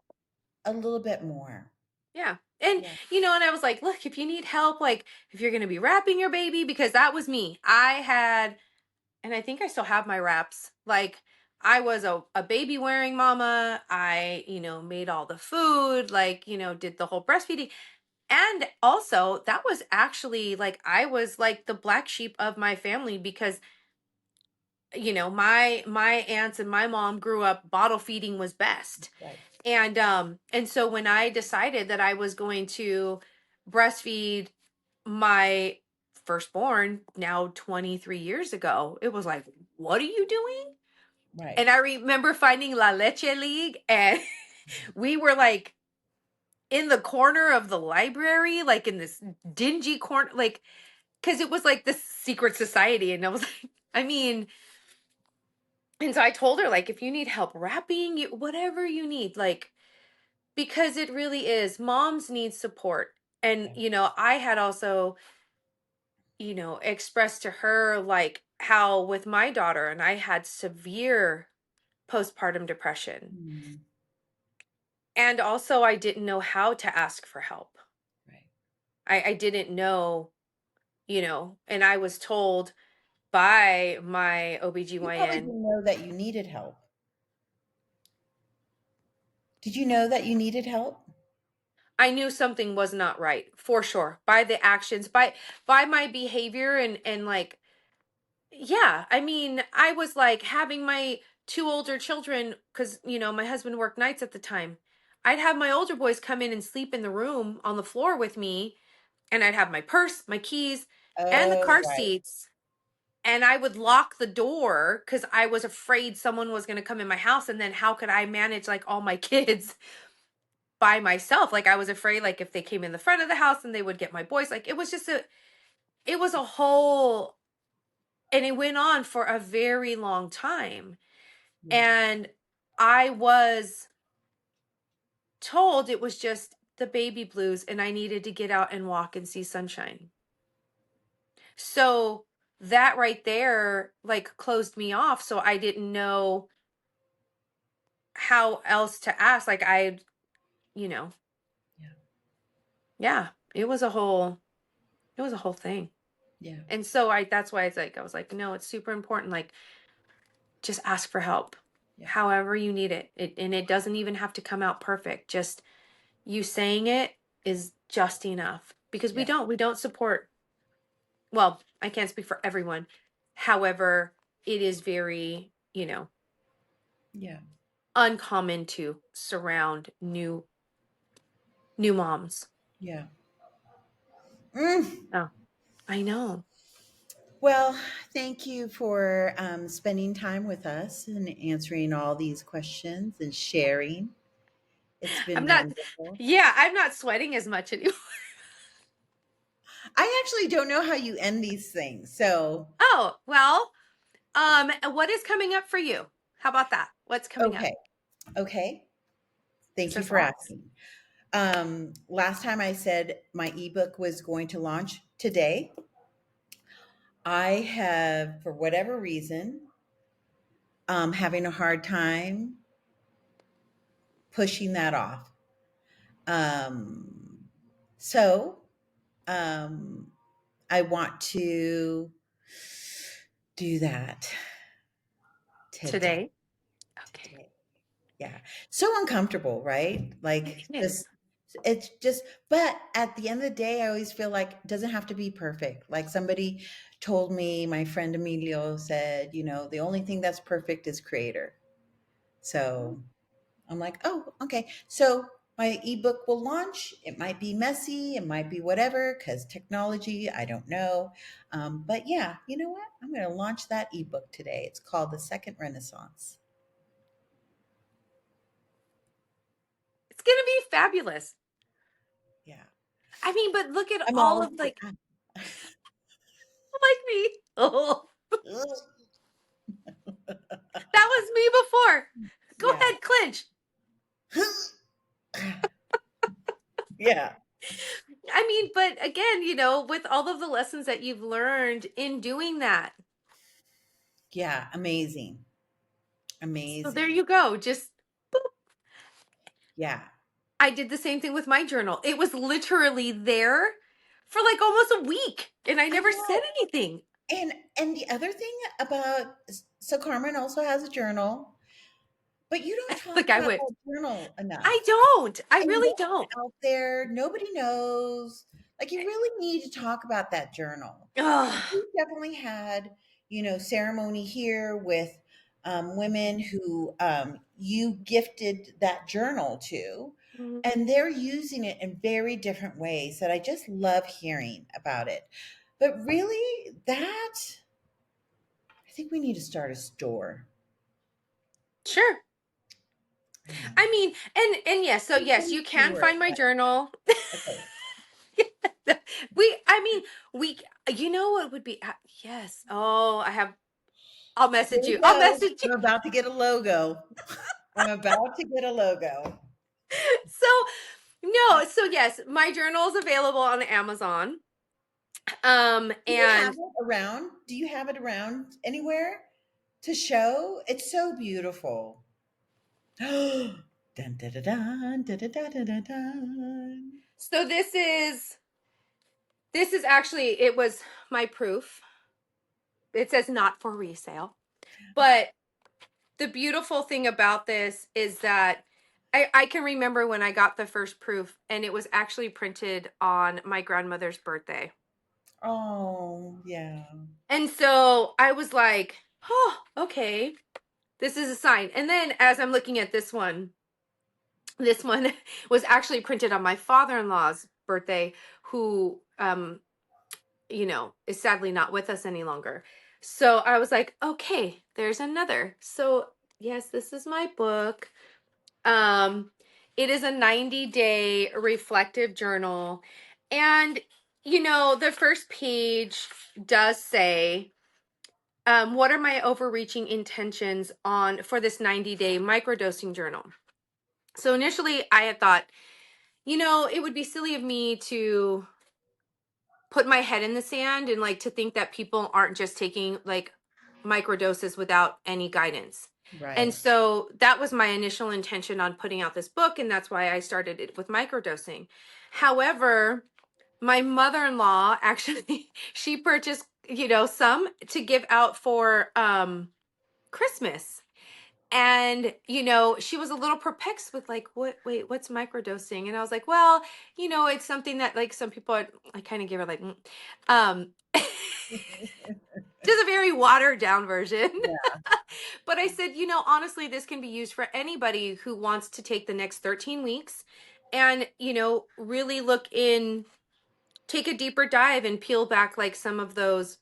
Speaker 2: a little bit more.
Speaker 1: yeah and
Speaker 2: Yeah.
Speaker 1: and I was like, look, if you need help, like if you're going to be wrapping your baby, because that was me. I had, and I think I still have my wraps. Like I was a baby wearing mama. I, made all the food, like, did the whole breastfeeding. And also, that was actually like I was like the black sheep of my family because my aunts and my mom grew up bottle feeding was best.
Speaker 2: Right.
Speaker 1: And so when I decided that I was going to breastfeed my firstborn now 23 years ago, it was like, what are you doing?
Speaker 2: Right.
Speaker 1: And I remember finding La Leche League, and we were like in the corner of the library, like in this dingy corner, like because it was like this secret society. And I was like, I mean, and so I told her, like, if you need help wrapping, whatever you need, like, because it really is, moms need support. And,
Speaker 2: Right.
Speaker 1: I had also, expressed to her, like, how with my daughter, and I had severe postpartum depression.
Speaker 2: Mm,
Speaker 1: And also, I didn't know how to ask for help.
Speaker 2: right.
Speaker 1: I didn't know, and I was told by my
Speaker 2: You probably
Speaker 1: OBGYN.
Speaker 2: didn't know that you needed help. Did you know that you needed help?
Speaker 1: I knew something was not right for sure by the actions, by my behavior, and like, yeah, I mean, I was like having my two older children cuz my husband worked nights at the time. I'd have my older boys come in and sleep in the room on the floor with me, and I'd have my purse, my keys, and the
Speaker 2: Oh,
Speaker 1: car
Speaker 2: right.
Speaker 1: seats, and I would lock the door cuz I was afraid someone was going to come in my house, and then how could I manage like all my kids by myself? Like I was afraid, like if they came in the front of the house and they would get my boys, like it was a whole, and it went on for a very long time.
Speaker 2: Yeah.
Speaker 1: And I was told it was just the baby blues and I needed to get out and walk and see sunshine. So that right there like closed me off, so I didn't know how else to ask. Like I, you know,
Speaker 2: Yeah.
Speaker 1: yeah, it was a whole thing.
Speaker 2: Yeah.
Speaker 1: And so that's why it's like I was like, no, it's super important. Like just ask for help.
Speaker 2: Yeah.
Speaker 1: However you need it. And it doesn't even have to come out perfect. Just you saying it is just enough because
Speaker 2: Yeah.
Speaker 1: we don't support, well, I can't speak for everyone. However, it is very,
Speaker 2: Yeah.
Speaker 1: uncommon to surround new moms.
Speaker 2: Yeah. Mm.
Speaker 1: Oh, I know.
Speaker 2: Well, thank you for spending time with us and answering all these questions and sharing. It's
Speaker 1: I'm
Speaker 2: been
Speaker 1: not,
Speaker 2: wonderful.
Speaker 1: yeah, I'm not sweating as much anymore.
Speaker 2: I actually don't know how you end these things. So,
Speaker 1: Oh, well, what is coming up for you? How about that? What's coming up?
Speaker 2: okay. Okay. Thank you
Speaker 1: Says
Speaker 2: for
Speaker 1: lots.
Speaker 2: asking. Last time I said my ebook was going to launch today. I have, for whatever reason, having a hard time pushing that off. Um, so um, I want to do that today.
Speaker 1: Today? Okay.
Speaker 2: Today. Yeah. So uncomfortable, right?
Speaker 1: It
Speaker 2: Like just
Speaker 1: is.
Speaker 2: it's just but at the end of the day I always feel like it doesn't have to be perfect. Like somebody told me, my friend Emilio said, the only thing that's perfect is creator. So I'm like, oh, okay. So my ebook will launch. It might be messy. It might be whatever because technology, I don't know. But yeah, you know what? I'm going to launch that ebook today. It's called The Second Renaissance.
Speaker 1: It's going to be fabulous.
Speaker 2: Yeah.
Speaker 1: I mean, but look at
Speaker 2: I'm
Speaker 1: all
Speaker 2: all,
Speaker 1: of like me. Oh, that was me before. Go
Speaker 2: yeah.
Speaker 1: ahead, clinch.
Speaker 2: Yeah.
Speaker 1: I mean, but again, with all of the lessons that you've learned in doing that.
Speaker 2: Yeah. Amazing.
Speaker 1: So there
Speaker 2: Amazing.
Speaker 1: you go. Just
Speaker 2: Yeah.
Speaker 1: I did the same thing with my journal. It was literally there for like almost a week and I
Speaker 2: I
Speaker 1: never said
Speaker 2: know.
Speaker 1: anything.
Speaker 2: And the other thing about so Carmen also has a journal, but you don't talk
Speaker 1: Like I
Speaker 2: about
Speaker 1: went,
Speaker 2: that journal enough.
Speaker 1: I don't. I
Speaker 2: And
Speaker 1: really
Speaker 2: yet
Speaker 1: don't.
Speaker 2: it's out there, nobody knows. Like you really need to talk about that journal.
Speaker 1: Ugh.
Speaker 2: And we definitely had, ceremony here with women who you gifted that journal to,
Speaker 1: Mhm.
Speaker 2: and they're using it in very different ways that I just love hearing about it. But really, I think we need to start a store.
Speaker 1: Sure.
Speaker 2: I know.
Speaker 1: I mean, and yes, so yes,
Speaker 2: Something
Speaker 1: you can
Speaker 2: for
Speaker 1: find my journal.
Speaker 2: okay.
Speaker 1: I mean, we, you know what would be, yes. Oh, I'll
Speaker 2: Here
Speaker 1: message
Speaker 2: we
Speaker 1: you. I'll
Speaker 2: go.
Speaker 1: message you.
Speaker 2: I'm about to get a logo. I'm about to get a logo.
Speaker 1: So, no, so yes, my journal is available on Amazon.
Speaker 2: Do you have
Speaker 1: And
Speaker 2: it around? Do you have it around anywhere to show? It's so beautiful. Dun, dun, dun, dun, dun, dun, dun, dun, dun, dun.
Speaker 1: so this is actually, it was my proof. It says not for resale. But the beautiful thing about this is that I can remember when I got the first proof and it was actually printed on my grandmother's birthday.
Speaker 2: Oh, yeah.
Speaker 1: And so I was like, oh, okay, this is a sign. And then as I'm looking at this one was actually printed on my father-in-law's birthday, who, is sadly not with us any longer. So I was like, okay, there's another. So yes, this is my book. Um, it is a 90-day reflective journal. And, the first page does say, what are my overreaching intentions for this 90-day microdosing journal? So initially I had thought, it would be silly of me to put my head in the sand and like to think that people aren't just taking like microdoses without any guidance. And
Speaker 2: Right.
Speaker 1: so that was my initial intention on putting out this book, and that's why I started it with microdosing. However, my mother-in-law actually she purchased, some to give out for Christmas. And she was a little perplexed with like, what, wait, what's microdosing? And I was like, well, it's something that like some people I kind of give her like um just a very watered down version.
Speaker 2: Yeah.
Speaker 1: But I said, honestly, this can be used for anybody who wants to take the next 13 weeks and, really take a deeper dive and peel back like some of those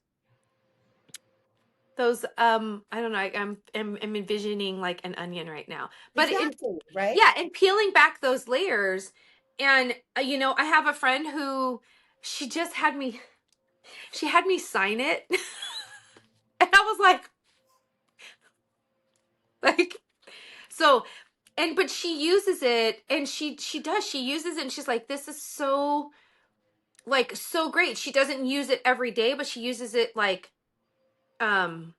Speaker 1: I don't know, I'm envisioning like an onion right now. But
Speaker 2: Exactly. Right.
Speaker 1: yeah, and peeling back those layers. And I have a friend who she just had me sign it. And I was like so, and but she uses it, and she uses it, and she's like, this is so, like, so great. She doesn't use it every day, but she uses it like um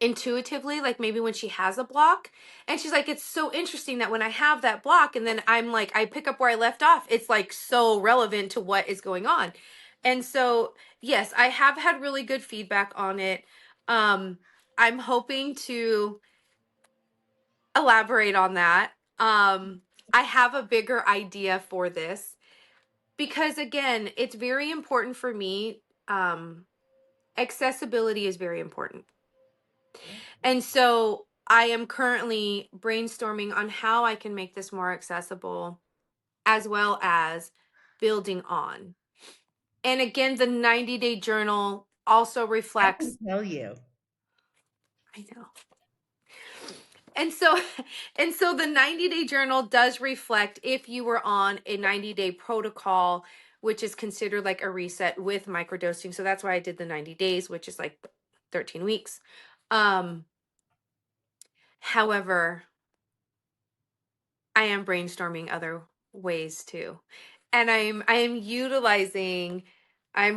Speaker 1: intuitively, like maybe when she has a block. And she's like, it's so interesting that when I have that block and then I'm like, I pick up where I left off, it's like so relevant to what is going on. And so yes, I have had really good feedback on it. I'm hoping to elaborate on that. I have a bigger idea for this because again, it's very important for me. Accessibility is very important.
Speaker 2: Yeah.
Speaker 1: And so I am currently brainstorming on how I can make this more accessible as well as building on. And again, the 90-day journal also
Speaker 2: I can
Speaker 1: reflects,
Speaker 2: tell you.
Speaker 1: I know. And so and so the 90-day journal does reflect if you were on a 90-day protocol, which is considered like a reset with microdosing. So that's why I did the 90 days, which is like 13 weeks. Um However, I am brainstorming other ways too. And I'm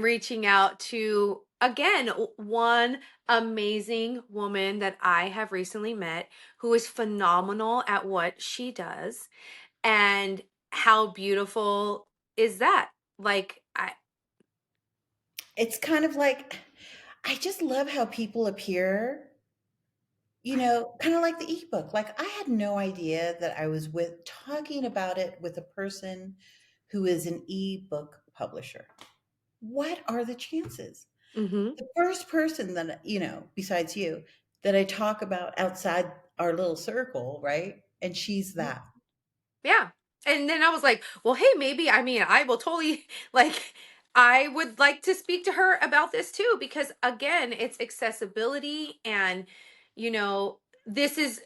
Speaker 1: reaching out to again one amazing woman that I have recently met who is phenomenal at what she does. And how beautiful is that? Like I
Speaker 2: It's kind of like, I just love how people appear, kind of like the ebook. Like, I had no idea that I was talking about it with a person who is an ebook publisher. What are the chances?
Speaker 1: mhm.
Speaker 2: The first person that, besides you, that I talk about outside our little circle, right? And she's that.
Speaker 1: Yeah. And then I was like, well, hey, maybe, I mean, I will totally, like, I would like to speak to her about this too, because again, it's accessibility and, this is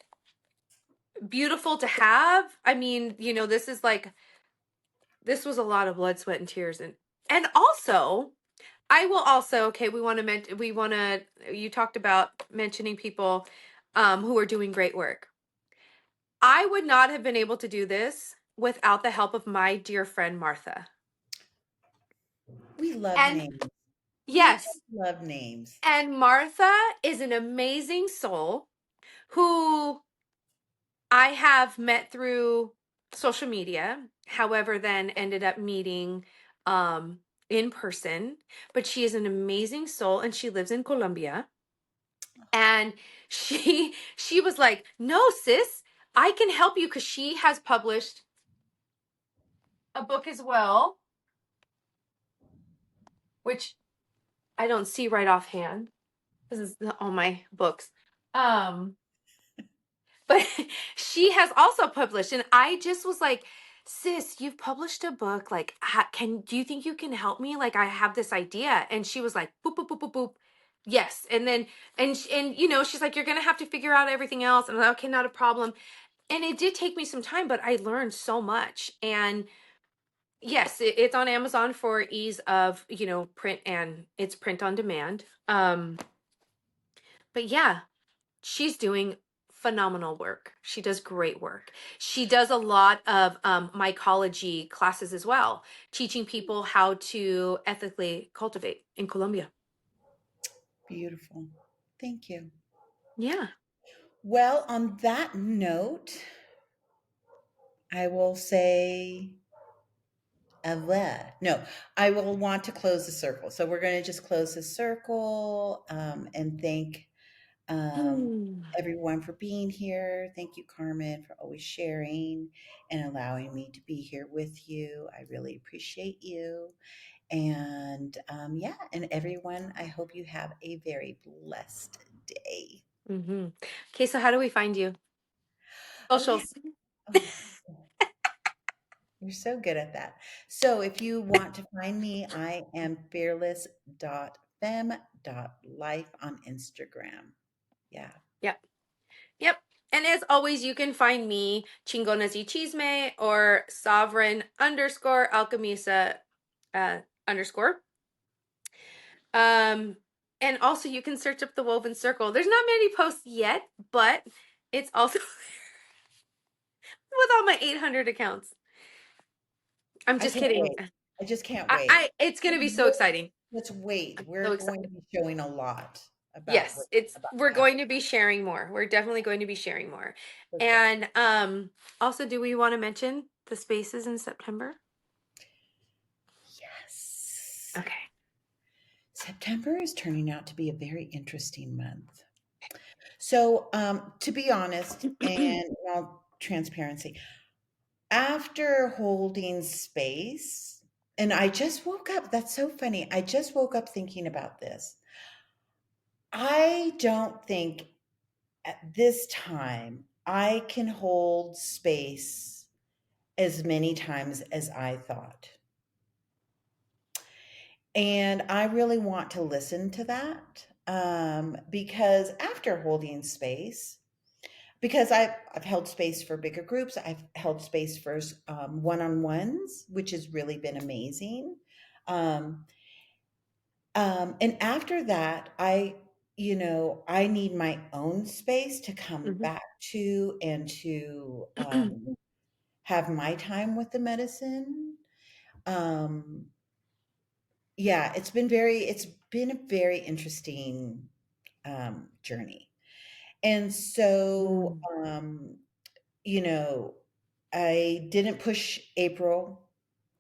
Speaker 1: beautiful to have. I mean, this was a lot of blood, sweat, and tears. And also, I will also, okay, you talked about mentioning people who are doing great work. I would not have been able to do this without the help of my dear friend Martha.
Speaker 2: We love
Speaker 1: And
Speaker 2: names. We
Speaker 1: yes,
Speaker 2: love names.
Speaker 1: and Martha is an amazing soul who I have met through social media, however, then ended up meeting um, in person. But she is an amazing soul and she lives in Colombia. And she was like, no, sis, I can help you because she has published a book as well, which I don't see right offhand. This is all my books. Um, but she has also published, and I just was like, sis, you've published a book. Like, do you think you can help me? Like, I have this idea. And she was like, boop, boop, boop, boop, boop. Yes. And then, and she's like, you're going to have to figure out everything else. And I'm like, okay, not a problem. And it did take me some time, but I learned so much. And yes, it's on Amazon for ease of, print, and it's print on demand. But yeah, she's doing phenomenal work. She does great work. She does a lot of mycology classes as well, teaching people how to ethically cultivate in Colombia.
Speaker 2: Beautiful. Thank you.
Speaker 1: Yeah.
Speaker 2: Well, on that note, I will say no, I will want to close the circle. So we're going to just close the circle and thank
Speaker 1: Mm.
Speaker 2: everyone for being here. Thank you, Carmen, for always sharing and allowing me to be here with you. I really appreciate you. And yeah, and everyone, I hope you have a very blessed day.
Speaker 1: Hmm. Okay, so how do we find you?
Speaker 2: Okay.
Speaker 1: Socials.
Speaker 2: Oh, you're so good at that. So if you want to find me, I am fearless.fem.life on Instagram. Yeah.
Speaker 1: Yep. Yep. And as always, you can find me Chingonas y Chisme or Sovereign underscore Alchemisa underscore. Um, and also you can search up the Woven Circle. There's not many posts yet, but it's also with all my 800 accounts. I'm
Speaker 2: I
Speaker 1: just
Speaker 2: can't
Speaker 1: kidding.
Speaker 2: wait. I just can't wait.
Speaker 1: I it's gonna be so exciting.
Speaker 2: Let's wait.
Speaker 1: I'm so
Speaker 2: We're going to
Speaker 1: excited.
Speaker 2: be showing a lot about
Speaker 1: Yes,
Speaker 2: what's
Speaker 1: it's
Speaker 2: about
Speaker 1: we're
Speaker 2: to happen.
Speaker 1: going to be sharing more. We're definitely going to be sharing more.
Speaker 2: For sure.
Speaker 1: And also, do we want to mention the spaces in September?
Speaker 2: Yes.
Speaker 1: Okay.
Speaker 2: September is turning out to be a very interesting month. So, to be honest, and in all transparency, after holding space, and I just woke up, that's so funny. I just woke up thinking about this. I don't think at this time I can hold space as many times as I thought. And I really want to listen to that because after holding space, because I've held space for bigger groups, I've held space for one-on-ones, which has really been amazing. Um, and after that, I need my own space to come
Speaker 1: Hmm.
Speaker 2: back to and to have my time with the medicine. Um, yeah, it's been a very interesting journey. And so,
Speaker 1: Mm.
Speaker 2: you know, I didn't push April.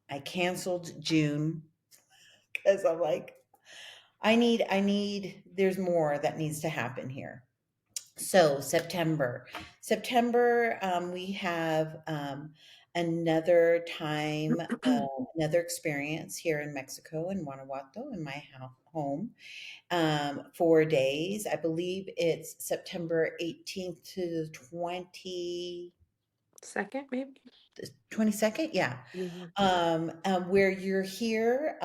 Speaker 2: I canceled June because I'm like, there's more that needs to happen here. So September, we have another time, another experience here in Mexico in Guanajuato, in my home, 4 days. I believe it's September 18th to the
Speaker 1: Second, maybe.
Speaker 2: 22nd. Yeah.
Speaker 1: Mhm.
Speaker 2: Where you're here.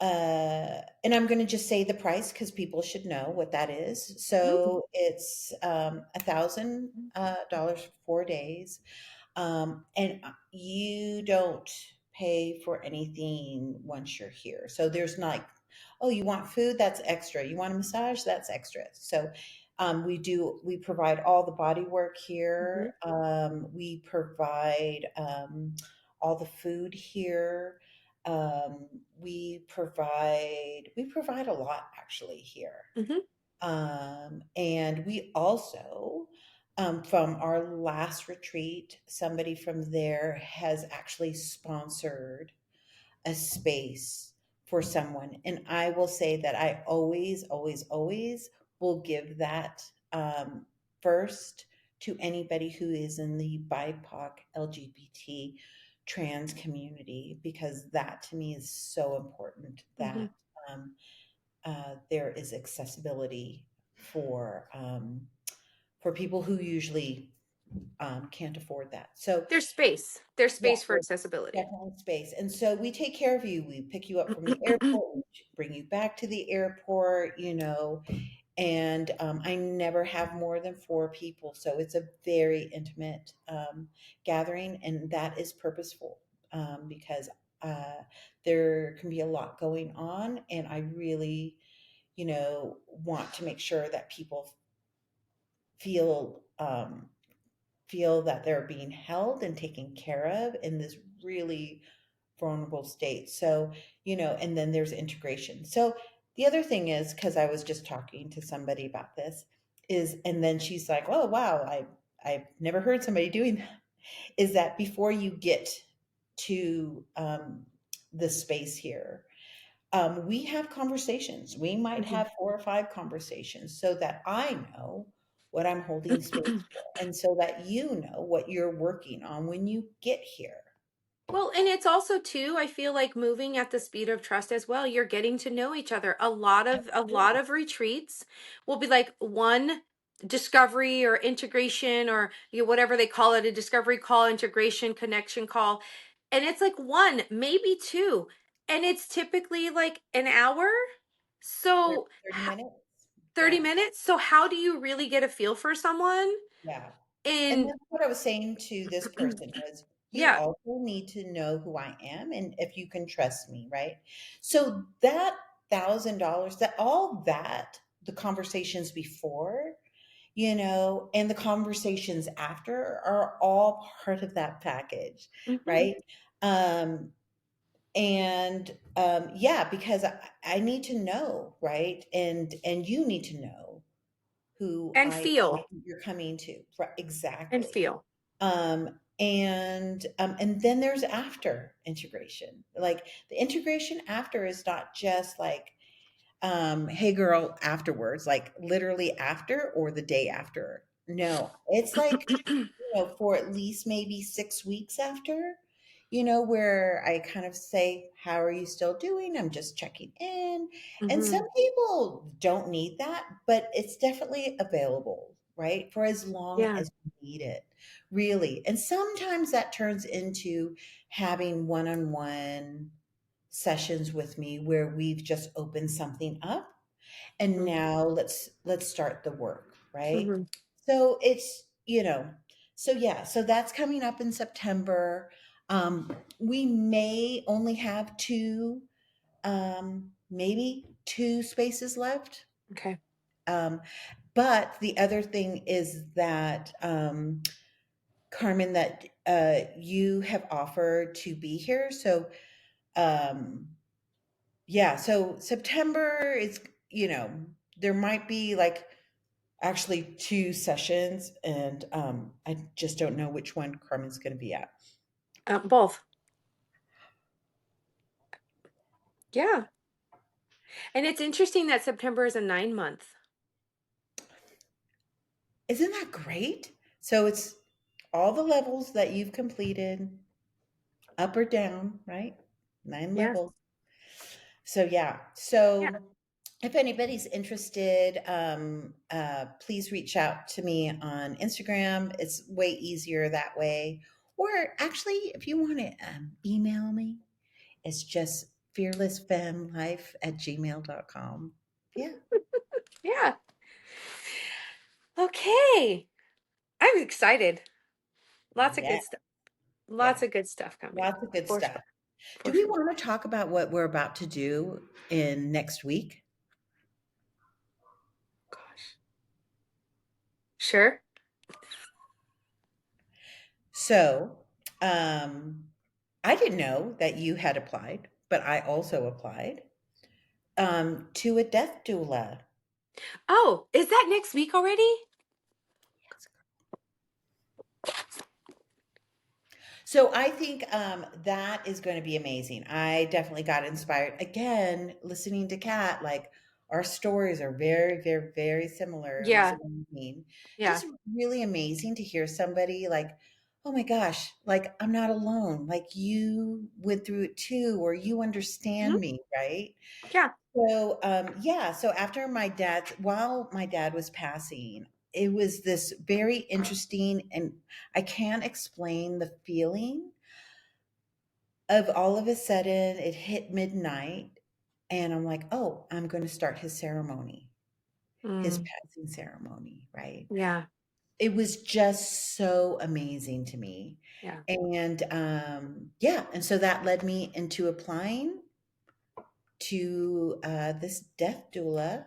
Speaker 2: And I'm going to just say the price because people should know what that is.
Speaker 1: Mm.
Speaker 2: So it's $1,000 for 4 days, and you don't pay for anything once you're here. So there's not, oh, you want food? That's extra. You want a massage? That's extra. So we provide all the body work
Speaker 1: Mhm.
Speaker 2: here. We provide all the food here. Um, we provide a lot actually here.
Speaker 1: Mhm.
Speaker 2: And we also, from our last retreat, somebody from there has actually sponsored a space for someone. And I will say that I always, always, always will give that first to anybody who is in the BIPOC, LGBT, trans community, because that to me is so important
Speaker 1: Mhm.
Speaker 2: that there is accessibility for people who usually can't afford that. So
Speaker 1: There's space. There's
Speaker 2: yeah,
Speaker 1: space for
Speaker 2: there's
Speaker 1: accessibility.
Speaker 2: definitely space. And so we take care of you. We pick you up from the airport, we bring you back to the airport, and I never have more than 4 people. So it's a very intimate gathering, and that is purposeful because uh, there can be a lot going on. And I really, want to make sure that people feel feel that they're being held and taken care of in this really vulnerable state. So, and then there's integration. So the other thing is, because I was just talking to somebody about this, is, and then she's like, oh, wow, I've never heard somebody doing that, is that before you get to the space here, we have conversations. We might
Speaker 1: Mhm.
Speaker 2: have 4 or 5 conversations so that I know what I'm holding space for, and so that you know what you're working on when you get here.
Speaker 1: Well, and it's also too, I feel like moving at the speed of trust as well. You're getting to know each other. A lot of retreats will be like one discovery or integration or whatever they call it, a discovery call, integration, connection call. And it's like one, maybe two. And it's typically like an hour.
Speaker 2: Thir
Speaker 1: So
Speaker 2: 30 minutes?
Speaker 1: 30
Speaker 2: Yeah,
Speaker 1: minutes. So how do you really get a feel for someone?
Speaker 2: yeah. And
Speaker 1: In
Speaker 2: that's what I was saying to this person was, you
Speaker 1: yeah.
Speaker 2: also need to know who I am and if you can trust me, right? So that $1,000, that all that, the conversations before, and the conversations after are all part of that package,
Speaker 1: Mhm.
Speaker 2: right? Um, and yeah, because I need to know, right? And you need to know who
Speaker 1: And
Speaker 2: I
Speaker 1: feel
Speaker 2: you're coming to. Right,
Speaker 1: and
Speaker 2: exactly.
Speaker 1: feel.
Speaker 2: And then there's after integration. Like the integration after is not just like, hey girl, afterwards, like literally after or the day after. No, it's like, for at least maybe 6 weeks after, where I kind of say, how are you still doing? I'm just checking in. And some
Speaker 1: Mhm.
Speaker 2: people don't need that, but it's definitely available, right? For as long
Speaker 1: Yeah.
Speaker 2: as you need it, really. And sometimes that turns into having one on one sessions with me where we've just opened something up and
Speaker 1: Mhm.
Speaker 2: now let's start the work, right?
Speaker 1: Mhm.
Speaker 2: So it's, so yeah, so that's coming up in September. We may only have maybe 2 spaces left.
Speaker 1: Okay.
Speaker 2: um, but the other thing is that, Carmen, that you have offered to be here. So um, yeah, so September is, there might be like actually 2 sessions, and I just don't know which one Carmen's going to be at.
Speaker 1: Both. Yeah. And it's interesting that September is a 9 month.
Speaker 2: Isn't that great? So it's all the levels that you've completed, up or down, right? 9
Speaker 1: Yeah.
Speaker 2: levels. So yeah.
Speaker 1: Yeah.
Speaker 2: So if anybody's interested, please reach out to me on Instagram. It's way easier that way. Or actually, if you want to email me, it's just fearlessfemmelife@gmail.com. Yeah.
Speaker 1: Yeah. Okay. I'm excited. Lots of
Speaker 2: Yeah.
Speaker 1: good stuff. Lots
Speaker 2: Yeah.
Speaker 1: of good stuff coming.
Speaker 2: Lots of good
Speaker 1: For
Speaker 2: stuff.
Speaker 1: sure.
Speaker 2: Do
Speaker 1: For
Speaker 2: we
Speaker 1: sure.
Speaker 2: want to talk about what we're about to do in next week?
Speaker 1: Gosh. Sure.
Speaker 2: So, I didn't know that you had applied, but I also applied to a death doula.
Speaker 1: Oh, is that next week already?
Speaker 2: Yes. So I think that is going to be amazing. I definitely got inspired again listening to Kat. Like our stories are very, very, very similar.
Speaker 1: Yeah.
Speaker 2: Resonating.
Speaker 1: Yeah.
Speaker 2: Just really amazing to hear somebody like, oh my gosh, like I'm not alone. Like you went through it too, or you understand
Speaker 1: Mhm.
Speaker 2: me, right?
Speaker 1: Yeah.
Speaker 2: So, yeah, so while my dad was passing, it was this very interesting, and I can't explain the feeling of all of a sudden it hit midnight, and I'm like, oh, I'm going to start his ceremony, his
Speaker 1: Mm.
Speaker 2: passing ceremony, right?
Speaker 1: Yeah.
Speaker 2: It was just so amazing to me.
Speaker 1: Yeah.
Speaker 2: And yeah, and so that led me into applying to this death doula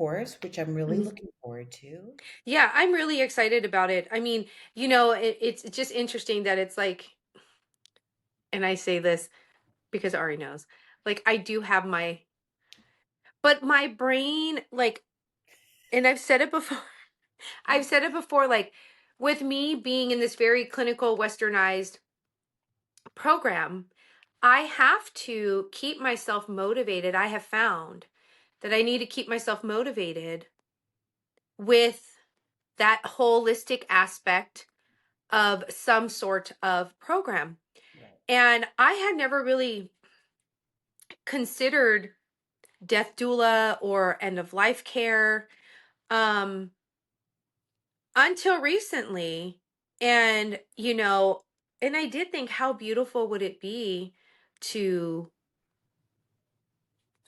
Speaker 2: course, which I'm really
Speaker 1: Mhm.
Speaker 2: looking forward to.
Speaker 1: Yeah, I'm really excited about it. I mean, it's just interesting that it's like, and I say this because Ari knows, like I do have but my brain, like, and I've said it before, I've said it before, like with me being in this very clinical, westernized program, I have to keep myself motivated. I have found that I need to keep myself motivated with that holistic aspect of some sort of program.
Speaker 2: Right.
Speaker 1: And I had never really considered death doula or end of life care um until recently. And and I did think, how beautiful would it be to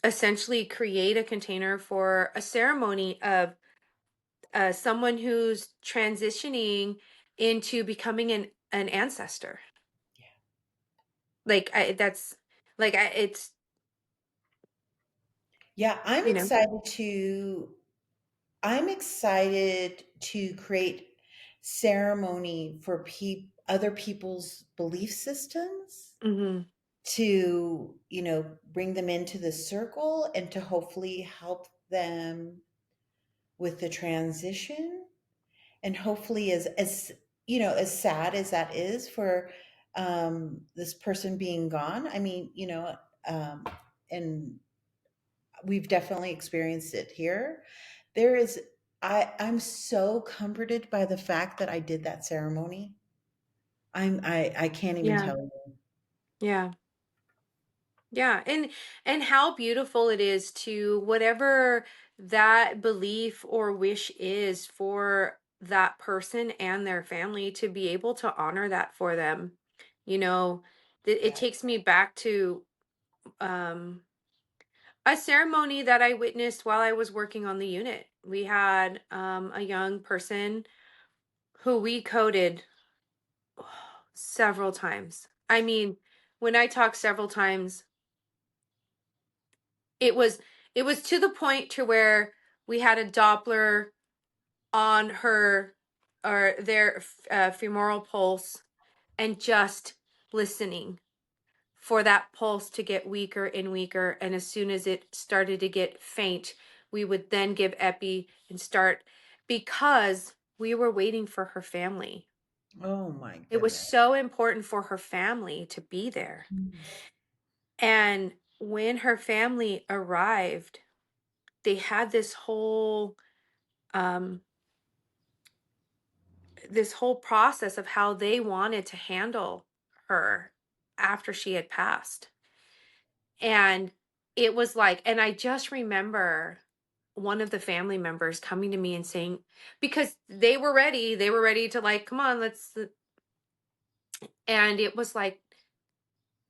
Speaker 1: essentially create a container for a ceremony of someone who's transitioning into becoming an ancestor.
Speaker 2: Yeah.
Speaker 1: Like that's like it's
Speaker 2: Yeah,
Speaker 1: you know
Speaker 2: I'm excited to create ceremony for other people's belief systems,
Speaker 1: hmm
Speaker 2: to, bring them into the circle and to hopefully help them with the transition. And hopefully, as sad as that is for this person being gone, I mean, um, and we've definitely experienced it here. There is, I'm so comforted by the fact that I did that ceremony. I can't even
Speaker 1: yeah,
Speaker 2: tell you.
Speaker 1: yeah, yeah. And how beautiful it is to, whatever that belief or wish is for that person and their family, to be able to honor that for them. you know it
Speaker 2: Yeah.
Speaker 1: takes me back to um a ceremony that I witnessed while I was working on the unit. We had a young person who we coded several times. I mean, when I talk several times, it was it was to the point to where we had a Doppler on her, or their femoral pulse, and just listening for that pulse to get weaker and weaker. And as soon as it started to get faint, we would then give epi and start, because we were waiting for her family.
Speaker 2: Oh my
Speaker 1: It was
Speaker 2: goodness.
Speaker 1: so important for her family to be there.
Speaker 2: Mm.
Speaker 1: And when her family arrived, they had um this whole process of how they wanted to handle her after she had passed. And it was like, and I just remember one of the family members coming to me and saying, because they were ready to, like, come on, and it was like,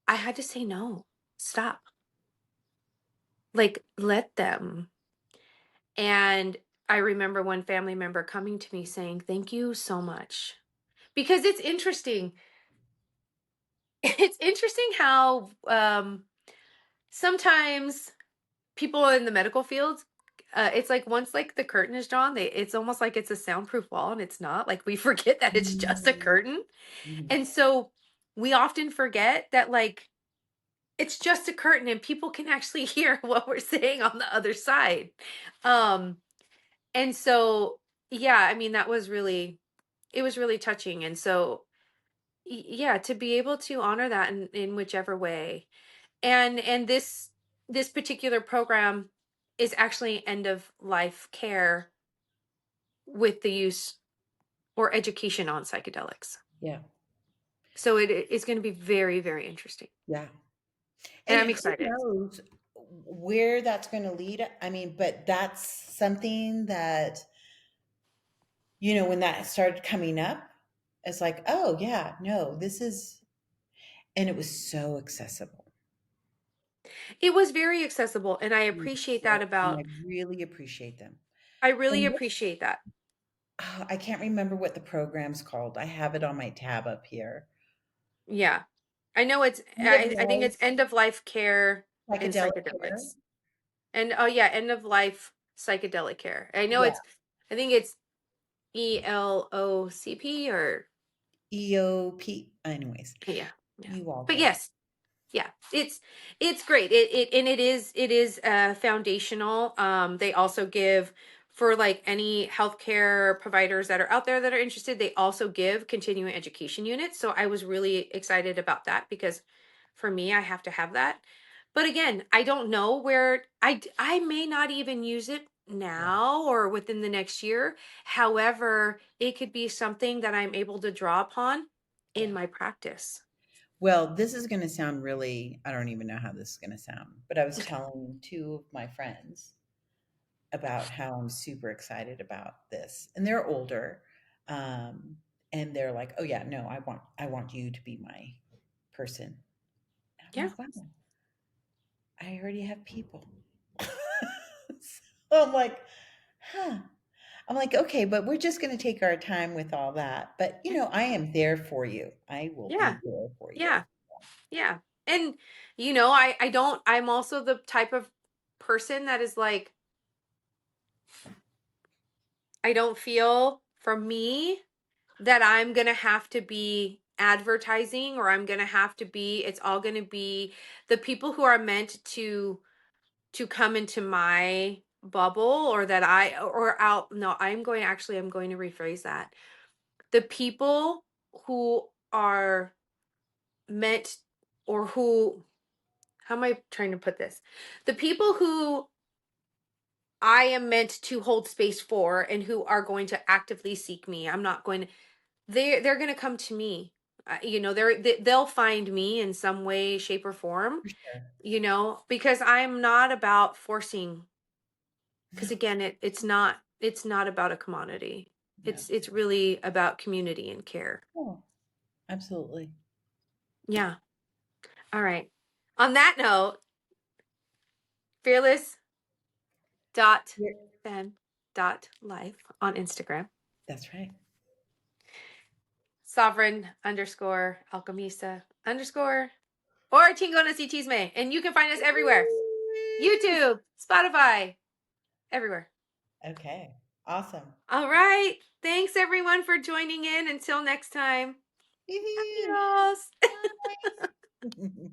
Speaker 1: I had to say, no, stop, like, let them. And I remember one family member coming to me saying, thank you so much. Because it's interesting. It's interesting how sometimes people in the medical field, it's like, once like the curtain is drawn, it's almost like it's a soundproof wall, and it's not. Like, we forget that it's just a
Speaker 2: Mhm.
Speaker 1: curtain.
Speaker 2: Mhm.
Speaker 1: And so we often forget that, like, it's just a curtain and people can actually hear what we're saying on the other side. Um and so, yeah, I mean, it was really touching. And so, yeah, to be able to honor that in whichever way. And this particular program is actually end of life care with the use or education on psychedelics.
Speaker 2: Yeah.
Speaker 1: So it is going to be very, very interesting.
Speaker 2: Yeah.
Speaker 1: And
Speaker 2: And
Speaker 1: I'm
Speaker 2: who
Speaker 1: excited.
Speaker 2: knows where that's going to lead? I mean, but that's something that, when that started coming up, it's like, oh, yeah, no, this is, and it was so accessible.
Speaker 1: It was very accessible, and I appreciate that
Speaker 2: And I
Speaker 1: about
Speaker 2: really appreciate them.
Speaker 1: I really
Speaker 2: And
Speaker 1: appreciate that.
Speaker 2: I can't remember what the program's called. I have it on my tab up here.
Speaker 1: Yeah. I know
Speaker 2: End of
Speaker 1: I think
Speaker 2: life
Speaker 1: it's end of life care and
Speaker 2: psychedelic care.
Speaker 1: psychedelics. And oh yeah, end of life psychedelic care. I know
Speaker 2: Yeah.
Speaker 1: I think it's ELOCP or
Speaker 2: EOP. Anyways,
Speaker 1: yeah, yeah.
Speaker 2: you all
Speaker 1: But
Speaker 2: get it.
Speaker 1: yes, yeah, it's great. And it is foundational. They also give for like any healthcare providers that are out there that are interested. They also give continuing education units. So I was really excited about that because for me, I have to have that. But again, I don't know where I may not even use it
Speaker 2: Yeah.
Speaker 1: now or within the next year. However, it could be something that I'm able to draw upon in
Speaker 2: Yeah.
Speaker 1: my practice.
Speaker 2: Well, this is going to sound really, I don't even know how this is going to sound, but I was telling two of my friends about how I'm super excited about this. And they're older. Um, and they're like, "Oh yeah, no, I want you to be my person." And I'm
Speaker 1: Yeah,
Speaker 2: like, "Wow, I already have people." So I'm like, "Huh." I'm like, "Okay, but we're just going to take our time with all that. But,
Speaker 1: yeah,
Speaker 2: I am there for you. I will
Speaker 1: yeah,
Speaker 2: be there for you."
Speaker 1: yeah. Yeah. And I don't I'm also the type of person that is like I don't feel for me that I'm going to have to be advertising or I'm going to have to be it's all going to be the people who are meant to come into my bubble or that I or out no I'm going to rephrase that. The people who are meant or who how am I trying to put this? The people who I am meant to hold space for and who are going to actively seek me. I'm not going to they're going to come to me. They'll find me in some way shape or form,
Speaker 2: For sure.
Speaker 1: because I'm not about forcing
Speaker 2: No,
Speaker 1: because again it's not about a commodity.
Speaker 2: no.
Speaker 1: It's really about community and care.
Speaker 2: Oh, absolutely.
Speaker 1: Yeah. All right. On that note, fearless dot
Speaker 2: Yeah,
Speaker 1: fem dot life on Instagram.
Speaker 2: that's right.
Speaker 1: Sovereign underscore alchemista underscore or Chingonas y Chisme. And you can find us everywhere. YouTube, Spotify, everywhere.
Speaker 2: Okay. Awesome.
Speaker 1: All right. Thanks everyone for joining in. Until next time.
Speaker 2: Yoo-hoo.
Speaker 1: Adios.
Speaker 2: Bye.